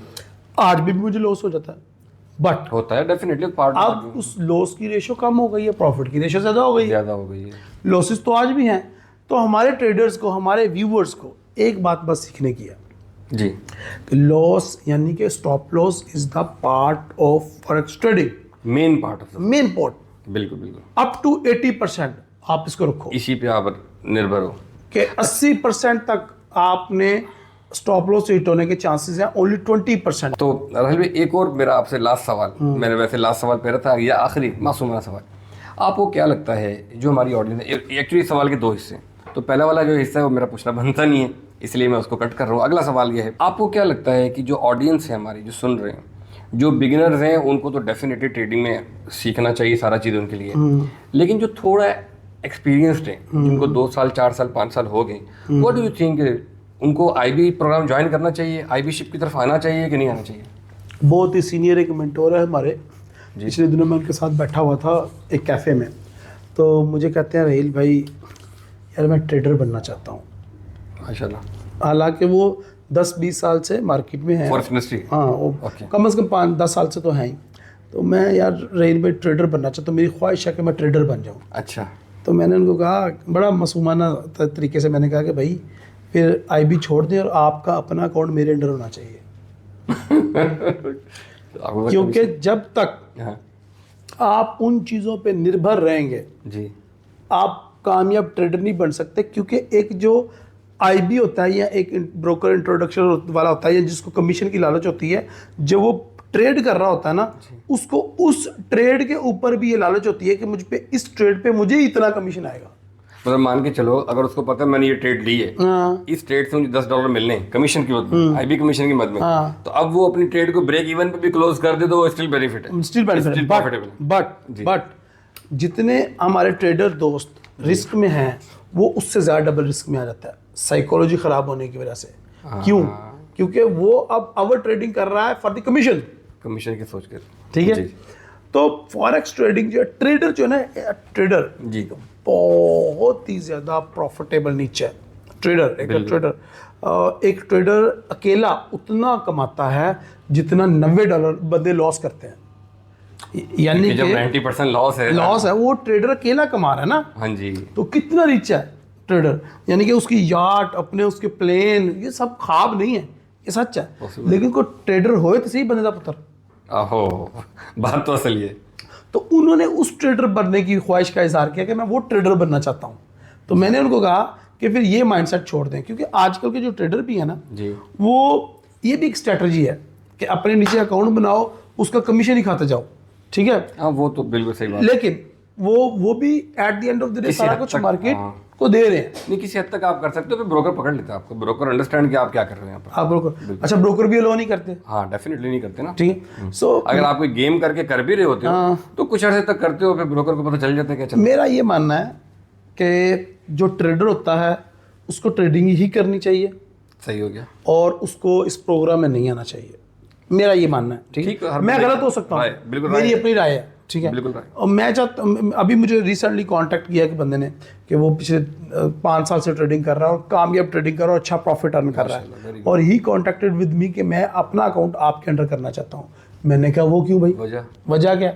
आज भी मुझे लॉस हो जाता है, बट होता है डेफिनेटली पार्ट। अब उस लॉस की रेशो कम हो गई है, प्रॉफिट की रेशो ज़्यादा हो गई है। लॉसेस तो आज भी हैं। तो हमारे ट्रेडर्स को, हमारे व्यूवर्स को एक बात बस सीखने की है जी, कि लॉस यानी कि stop loss is the part of forex trading, main part of main part. बिल्कुल बिल्कुल, अप टू 80% आप इसको रखो, इसी पे आप निर्भर हो कि 80% तक आपने स्टॉप लॉस हिट होने के चांसेस हैं, ओनली 20%। तो राहुल भाई, एक और मेरा आपसे लास्ट सवाल, मैंने वैसे लास्ट सवाल पे रहा था, या आखिरी मासूमाना सवाल, आपको क्या लगता है जो हमारी ऑडियंस है, एक्चुअली सवाल के दो हिस्से हैं, तो पहला वाला जो हिस्सा है वो मेरा पूछना बनता नहीं है, इसलिए मैं उसको कट कर रहा हूँ। अगला सवाल ये है, आपको क्या लगता है कि जो ऑडियंस है हमारी, जो सुन रहे हैं, जो बिगिनर्स हैं, उनको तो डेफिनेटली ट्रेडिंग में सीखना चाहिए, सारा चीज़ उनके लिए, लेकिन जो थोड़ा एक्सपीरियंसड है, जिनको 2 साल 4 साल 5 साल हो गए, व्हाट डू यू थिंक, उनको आईबी प्रोग्राम ज्वाइन करना चाहिए, आईबी शिप की तरफ आना चाहिए कि नहीं आना चाहिए? बहुत ही सीनियर एक मेंटोर है हमारे, पिछले दिनों मैं उनके साथ बैठा हुआ था एक कैफ़े में, तो मुझे कहते हैं रहील भाई यार मैं ट्रेडर बनना चाहता हूँ। माशाल्लाह। हालांकि वो 10-20 साल से मार्केट में है, फॉरेक्स इंडस्ट्री। हाँ वो कम से कम 5-10 साल से तो हैं ही। तो मैं यार रहील भाई ट्रेडर बनना चाहता हूँ, मेरी ख्वाहिश है कि मैं ट्रेडर बन जाऊँ। अच्छा। तो मैंने उनको कहा, बड़ा मासूमाना तरीके से मैंने कहा कि भाई फिर आईबी छोड़ दें और आपका अपना अकाउंट मेरे अंडर होना चाहिए। क्योंकि जब तक हाँ। आप उन चीज़ों पे निर्भर रहेंगे जी, आप कामयाब ट्रेडर नहीं बन सकते। क्योंकि एक जो आईबी होता है या एक ब्रोकर इंट्रोडक्शन वाला होता है या जिसको कमीशन की लालच होती है, जब वो ट्रेड कर रहा होता है ना, उसको उस ट्रेड के ऊपर भी ये लालच होती है कि मुझ पे इस ट्रेड पे मुझे इतना कमीशन आएगा। मतलब मान के चलो अगर उसको पता है मैंने ये ट्रेड ली है, इस ट्रेड से मुझे $10 मिलने कमीशन की मद में, आईबी कमीशन की मद में, तो अब वो अपनी ट्रेड को ब्रेक इवन पे भी क्लोज कर दे तो वो स्टिल बेनिफिट है, स्टिल बेनिफिट। बट जितने हमारे ट्रेडर दोस्त रिस्क में हैं वो उससे ज़्यादा डबल रिस्क में आ जाता है साइकोलॉजी ख़राब होने की वजह से। क्यों? क्योंकि वो अब ओवर ट्रेडिंग कर रहा है फॉर द कमीशन की सोच कर। ठीक है। तो फॉरेक्स ट्रेडिंग जो है, ट्रेडर जो है ना, ट्रेडर जी बहुत ही ज़्यादा प्रॉफिटेबल नीचे है। एक ट्रेडर अकेला उतना कमाता है जितना $90 बंदे लॉस करते हैं। यानी कि जब 90% लॉस है वो ट्रेडर अकेला कमा रहा है ना। हाँ जी। तो कितना रिच है ट्रेडर, यानी कि उसकी याट, अपने उसके प्लेन, ये सब ख्वाब नहीं है, ये सच है। लेकिन कोई ट्रेडर होए तो सही बंदे का पुत्र। आहो, बात तो असली है। तो उन्होंने उस ट्रेडर बनने की ख्वाहिश का इजहार किया कि मैं वो ट्रेडर बनना चाहता हूँ। तो मैंने उनको कहा कि फिर ये माइंडसेट छोड़ दें, क्योंकि आजकल के जो ट्रेडर भी है ना जी, वो ये भी एक स्ट्रेटजी है कि अपने नीचे अकाउंट बनाओ, उसका कमीशन ही खाते जाओ। ठीक है। हाँ, वो तो बिल्कुल सही बात। लेकिन वो भी at the end of the day सारा कुछ मार्केट को दे रहे हैं। नहीं, किसी हद तक आप कर सकते हो, फिर ब्रोकर पकड़ लेता है आपको, ब्रोकर अंडरस्टैंड कि आप क्या कर रहे हैं यहाँ पर। आप ब्रोकर, अच्छा ब्रोकर भी अलो नहीं करते? हाँ, डेफिनेटली नहीं करते ना। ठीक है। सो अगर आप कोई गेम करके कर भी रहे होते हो तो कुछ अर्से तक करते हो, फिर ब्रोकर को पता चल जाता है क्या चल रहा है। मेरा ये मानना है कि जो ट्रेडर होता है उसको ट्रेडिंग ही करनी चाहिए। सही हो गया। और उसको इस प्रोग्राम में नहीं आना चाहिए, मेरा ये मानना है। ठीक है। मैं गलत हो सकता हूँ, मेरी अपनी राय है। ठीक है। और मैं चाहता, अभी मुझे रिसेंटली कांटेक्ट किया कि बंदे ने कि वो पिछले 5 साल से ट्रेडिंग कर रहा है और कामयाब ट्रेडिंग कर रहा है, अच्छा प्रॉफिट अर्न कर रहा है, और ही कांटेक्टेड विद मी कि मैं अपना अकाउंट आपके अंडर करना चाहता हूँ। मैंने कहा वो क्यों भाई, वजह क्या?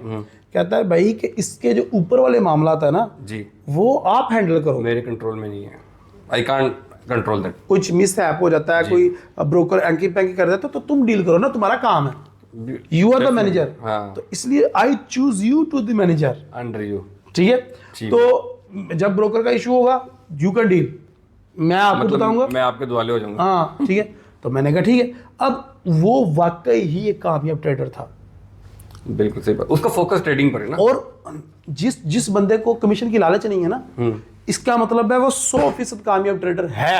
कहता है भाई कि इसके जो ऊपर वाले मामला है ना जी, वो आप हैंडल करो, मेरे कंट्रोल में नहीं है, आई कांट कंट्रोल दैट। कुछ मिस हैप हो जाता है, कोई ब्रोकर एंकी पैंकी कर देता तो तुम डील करो ना, तुम्हारा काम है, यू आर द मैनेजर। तो इसलिए I choose you to the manager under you. ठीक है। तो जब ब्रोकर का इशू होगा यू कैन डील, मैं आपको बताऊंगा, मैं आपके दुआले हो जाऊंगा। हाँ ठीक है। तो मैंने कहा ठीक है। अब वो वाकई ही एक कामयाब ट्रेडर था। बिल्कुल सही बात, उसका फोकस ट्रेडिंग पर है ना। और जिस बंदे को कमीशन की लालच नहीं है ना, इसका मतलब है वो 100% कामयाब ट्रेडर है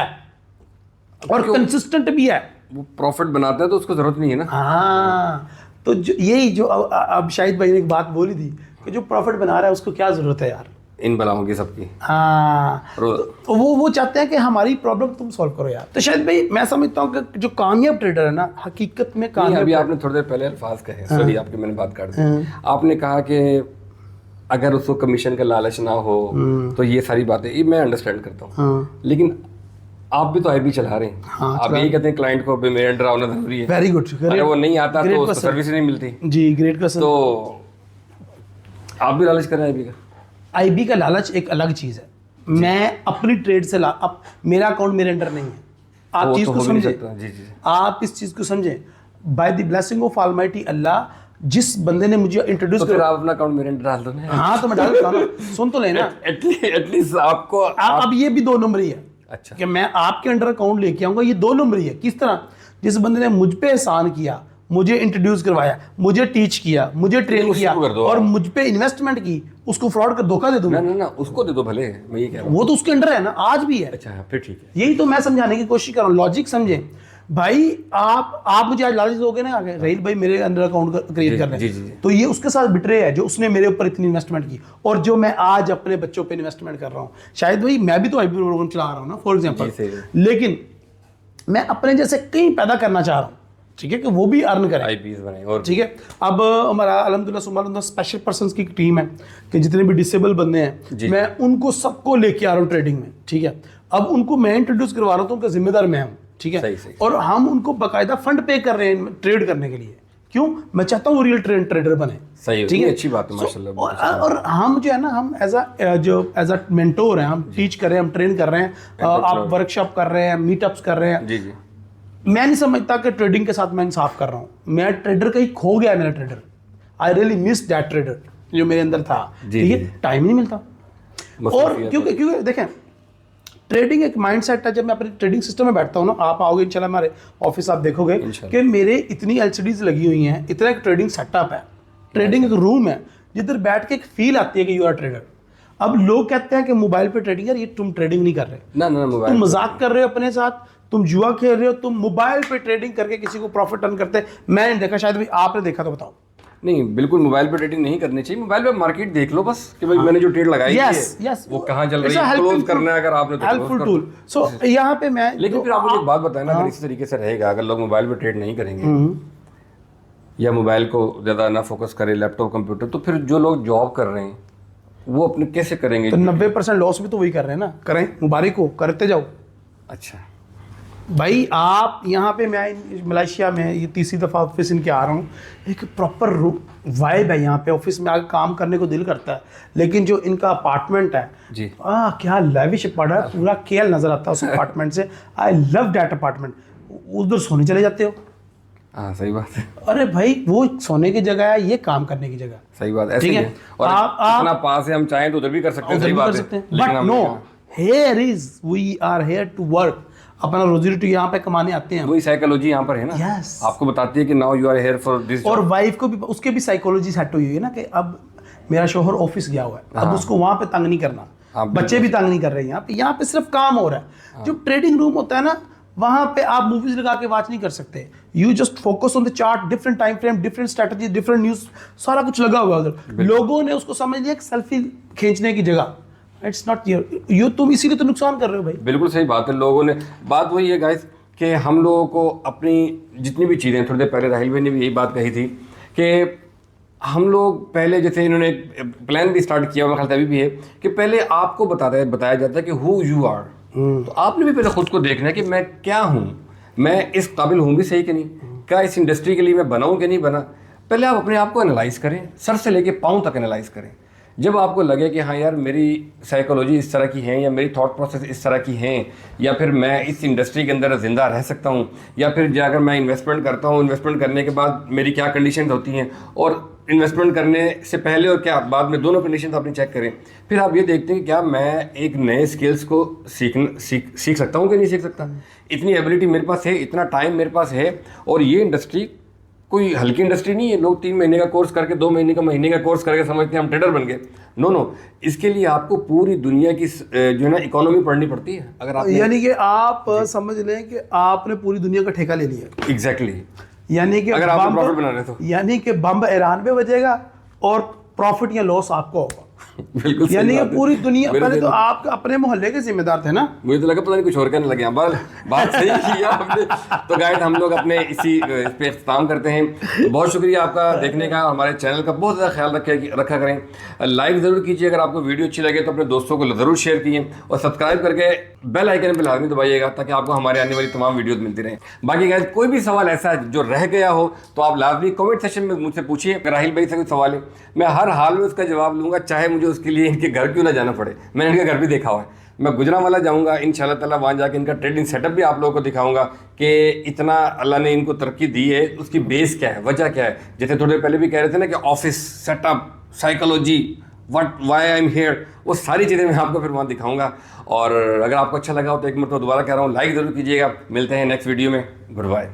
और कंसिस्टेंट भी है, वो प्रॉफिट बनाता है तो उसको जरूरत नहीं है ना। हाँ, तो यही जो अब शाहिद भाई ने एक बात बोली थी कि जो प्रॉफिट बना रहा है उसको क्या जरूरत है यार इन बलाओं की सबकी। हाँ, तो वो चाहते हैं कि हमारी प्रॉब्लम तुम सॉल्व करो यार। तो शायद भाई मैं समझता हूँ कि जो कामयाब ट्रेडर है ना, हकीकत में कामयाब। अभी आपने थोड़ी देर पहले अल्फाज कहे, सॉरी आपकी मैंने बात काट दी। आपने कहा कि अगर उसको कमीशन का लालच ना हो तो ये सारी बातें, ये मैं अंडरस्टैंड करता हूँ, लेकिन आप भी तो आईबी चला रहे हैं। हाँ, आप यही कहते हैं क्लाइंट को मेरे अंडर आना जरूरी है। Very good. अगर वो नहीं आता तो उसको सर्विस ही नहीं मिलती। जी, ग्रेट क्वेश्चन। तो आप भी लालच कर रहे हैं आईबी का? आईबी का लालच एक अलग चीज है। मैं अपनी ट्रेड से अब मेरा अकाउंट मेरे अंडर नहीं है, आप चीज को समझे। आप इस चीज को समझे, by the blessing of almighty Allah, जिस बंदे ने मुझे इंट्रोड्यूस किया, आप अपना अकाउंट मेरे अंडर डाल दो ना। हाँ तो मैं डाल देता हूं ना, सुन तो लेना। एटलीस्ट आपको अब ये भी 2 नंबर ही है। अच्छा, कि मैं आपके अंडर अकाउंट लेके आऊंगा, ये 2 नंबर ही है। किस तरह? जिस बंदे ने मुझ पे एहसान किया, मुझे इंट्रोड्यूस करवाया, मुझे टीच किया, मुझे ट्रेन किया और मुझ पे इन्वेस्टमेंट की, उसको फ्रॉड कर धोखा दे दूंगा? ना ना ना, उसको दे दो भले, मैं ये कह रहा हूँ। वो तो उसके अंडर है ना, आज भी है। अच्छा फिर ठीक है। यही तो मैं समझाने की कोशिश कर रहा हूँ, लॉजिक समझे भाई। आप मुझे आज लालच दोगे ना आगे, रहील भाई मेरे अंडर अकाउंट क्रिएट कर रहे जी, जी, जी। हैं, तो ये उसके साथ बिटरे है जो उसने मेरे ऊपर इतनी इन्वेस्टमेंट की, और जो मैं आज अपने बच्चों पे इन्वेस्टमेंट कर रहा हूँ। शायद भाई मैं भी तो आईपीओ प्रोग्राम चला रहा हूँ ना, फॉर एग्जाम्पल, जी, सही है। लेकिन मैं अपने जैसे कई पैदा करना चाह रहा हूँ, ठीक है, कि वो भी अर्न करें। आईपीएस बनाए और ठीक है। अब हमारा अल्हम्दुलिल्लाह सुबहानअल्लाह स्पेशल पर्संस की टीम है कि जितने भी डिसेबल बंदे हैं, मैं उनको सबको लेके आ रहा हूँ ट्रेडिंग में, ठीक है। अब उनको मैं इंट्रोड्यूस करवा रहा हूँ, तो उनका जिम्मेदार मैं हूँ, ठीक है। सही। और हम उनको बाकायदा फंड पे कर रहे हैं ट्रेड करने के लिए। क्यों? मैं चाहता हूँ वो रियल ट्रेडर बने। सही, ठीक है, अच्छी बात है माशाल्लाह। और हम जो है ना, हम एज अ मेंटोर हैं, हम टीच कर रहे हैं, हम ट्रेन कर रहे हैं, आप वर्कशॉप कर रहे हैं, मीटअप्स कर रहे हैं। जी जी। मैं नहीं समझता कि ट्रेडिंग के साथ मैं इंसाफ कर रहा हूँ। मैं ट्रेडर कहीं खो गया है, मेरा trader, I really miss that trader जो मेरे अंदर था। ठीक है, टाइम नहीं मिलता। और क्योंकि देखें, ट्रेडिंग एक माइंडसेट है। जब मैं अपने ट्रेडिंग सिस्टम में बैठता हूँ ना, आप आओगे इंशाल्लाह हमारे ऑफिस, आप देखोगे कि मेरे इतनी एलसीडीज लगी हुई हैं, इतना एक ट्रेडिंग सेटअप है, ट्रेडिंग एक रूम है जिधर बैठ के एक फील आती है कि यू आर ट्रेडर। अब लोग कहते हैं कि मोबाइल पे ट्रेडिंग, यार ये तुम ट्रेडिंग नहीं कर रहे, ना ना, मोबाइल तुम मजाक कर रहे हो अपने साथ, तुम जुआ खेल रहे हो, तुम मोबाइल पे ट्रेडिंग करके किसी को प्रॉफिट अर्न करते। मैं नहीं देखा, शायद भी आपने देखा, तो बताओ। नहीं, बिल्कुल मोबाइल पे ट्रेडिंग नहीं करनी चाहिए। मोबाइल पे मार्केट देख लो बस कि भाई मैंने जो ट्रेड लगाई है वो कहाँ चल रही है, क्लोज करना है अगर आपने तो हेल्पफुल टूल। सो यहाँ पे मैं, लेकिन फिर आप मुझे एक बात बताएं ना, अगर इसी तरीके से रहेगा, अगर लोग मोबाइल पे ट्रेड नहीं करेंगे या मोबाइल को ज़्यादा ना फोकस करें, लैपटॉप कंप्यूटर, तो फिर जो लोग जॉब कर रहे हैं वो अपने कैसे करेंगे? तो 90% लॉस भी तो वही कर रहे हैं ना। करें, मुबारक हो, करते जाओ। अच्छा भाई आप यहाँ पे, मैं मलेशिया में ये तीसरी दफ़ा ऑफिस इनके आ रहा हूँ, एक प्रॉपर वाइब है यहाँ पे। ऑफिस में आके काम करने को दिल करता है, लेकिन जो इनका अपार्टमेंट है जी, क्या लेविश पड़ा है, पूरा केएल नज़र आता है उस अपार्टमेंट से। I love that apartment. उधर सोने चले जाते हो। हाँ सही बात है। अरे भाई वो सोने की जगह है, ये काम करने की जगह। सही बात है, ठीक है। और इतना पास है, हम चाहें तो उधर भी कर सकते हैं, सही बात है। But no, here is, we are here to work. अपना रोजी रोटी यहाँ पे कमाने आते हैं। वही साइकोलॉजी यहाँ पर है ना। yes. आपको बताती है कि now you are here for this. और वाइफ को भी, उसके भी साइकोलॉजी सेट हुई है ना कि अब मेरा शोहर ऑफिस गया हुआ है, अब उसको वहाँ पे तंग नहीं करना, बच्चे भी तंग नहीं कर रहे हैं। यहाँ पे सिर्फ काम हो रहा है। जो ट्रेडिंग रूम होता है ना, वहाँ पे आप मूवीज लगा के वॉच नहीं कर सकते। You just focus on the chart, different time frame, different strategy, different news, सारा कुछ लगा हुआ है उधर। लोगों ने उसको समझ लिया एक सेल्फी खींचने की जगह। इट्स नॉट योर, तुम इसीलिए तो नुकसान कर रहे हो भाई। बिल्कुल सही बात है। लोगों ने, बात वही है गाइस कि हम लोगों को अपनी जितनी भी चीज़ें, थोड़ी देर पहले राहिल भाई ने भी यही बात कही थी कि हम लोग पहले, जैसे इन्होंने प्लान भी स्टार्ट किया, मेरे ख्याल से अभी भी है, कि पहले आपको बताया जाता है कि हु यू आर। तो आपने भी पहले खुद को देखना है कि मैं क्या हूँ, मैं इस काबिल हूँ भी सही कि नहीं, क्या इस इंडस्ट्री के लिए मैं बना हूँ कि नहीं बना। पहले आप अपने आप को एनालाइज करें, सर से लेके पाँव तक एनालाइज करें। जब आपको लगे कि हाँ यार मेरी साइकोलॉजी इस तरह की है, या मेरी थॉट प्रोसेस इस तरह की हैं, या फिर मैं इस इंडस्ट्री के अंदर ज़िंदा रह सकता हूँ, या फिर अगर मैं इन्वेस्टमेंट करता हूँ, इन्वेस्टमेंट करने के बाद मेरी क्या कंडीशंस होती हैं, और इन्वेस्टमेंट करने से पहले और क्या बाद में, दोनों कंडीशन अपनी चेक करें। फिर आप ये देखते हैं कि क्या मैं एक नए स्किल्स को सीख सकता हूँ कि नहीं सीख सकता। इतनी एबिलिटी मेरे पास है, इतना टाइम मेरे पास है, और ये इंडस्ट्री कोई हल्की इंडस्ट्री नहीं है। लोग 3 महीने का कोर्स करके, 2 महीने का कोर्स करके समझते हैं हम ट्रेडर बन गए। नो, इसके लिए आपको पूरी दुनिया की जो है ना इकोनॉमी पढ़नी पड़ती है। अगर आप, यानी कि आप समझ लें कि आपने पूरी दुनिया का ठेका ले लिया। एग्जैक्टली। यानी कि अगर आप प्रॉफिट बना रहे तो, यानी कि बम ईरान पे बजेगा और प्रॉफिट या लॉस आपको होगा। बिल्कुल। यानी कि पूरी दुनिया, पहले तो आप अपने मोहल्ले के जिम्मेदार थे ना। मुझे तो लगा पता नहीं कुछ और करने लगे हैं। बात सही की आपने। तो गाइस, हम लोग अपने इसी पे इख्तिताम करते हैं। बहुत शुक्रिया आपका देखने का। हमारे चैनल का बहुत ज़्यादा ख्याल रखा करें। लाइक ज़रूर कीजिए, अगर आपको वीडियो अच्छी लगे तो अपने दोस्तों को ज़रूर शेयर कीजिए, और सब्सक्राइब करके बेल आइकन पर लाजमी दबाइएगा ताकि आपको हमारे आने वाली तमाम वीडियोज़ मिलती रहें। बाकी गाइस, कोई भी सवाल ऐसा है जो रह गया हो तो आप लाजमी कमेंट सेक्शन में मुझसे पूछिए। अगर राहिल भाई से कोई सवाल है, मैं हर हाल में उसका जवाब लूँगा, चाहे मुझे उसके लिए इनके घर क्यों ना जाना पड़े। मैंने इनका घर भी देखा हुआ है। मैं गुजरांवाला जाऊंगा इंशाल्लाह ताला, वहाँ जाके इनका ट्रेडिंग सेटअप भी आप लोगों को दिखाऊंगा कि इतना अल्लाह ने इनको तरक्की दी है, उसकी बेस क्या है, वजह क्या है। जैसे थोड़ी देर पहले भी कह रहे थे ना कि office setup, psychology, why I am here, वो सारी चीज़ें मैं आपको फिर वहाँ दिखाऊंगा। और अगर आपको अच्छा लगा हो तो एक मिनट दोबारा कह रहा हूँ, लाइक ज़रूर कीजिएगा। मिलते हैं नेक्स्ट वीडियो में। Good bye.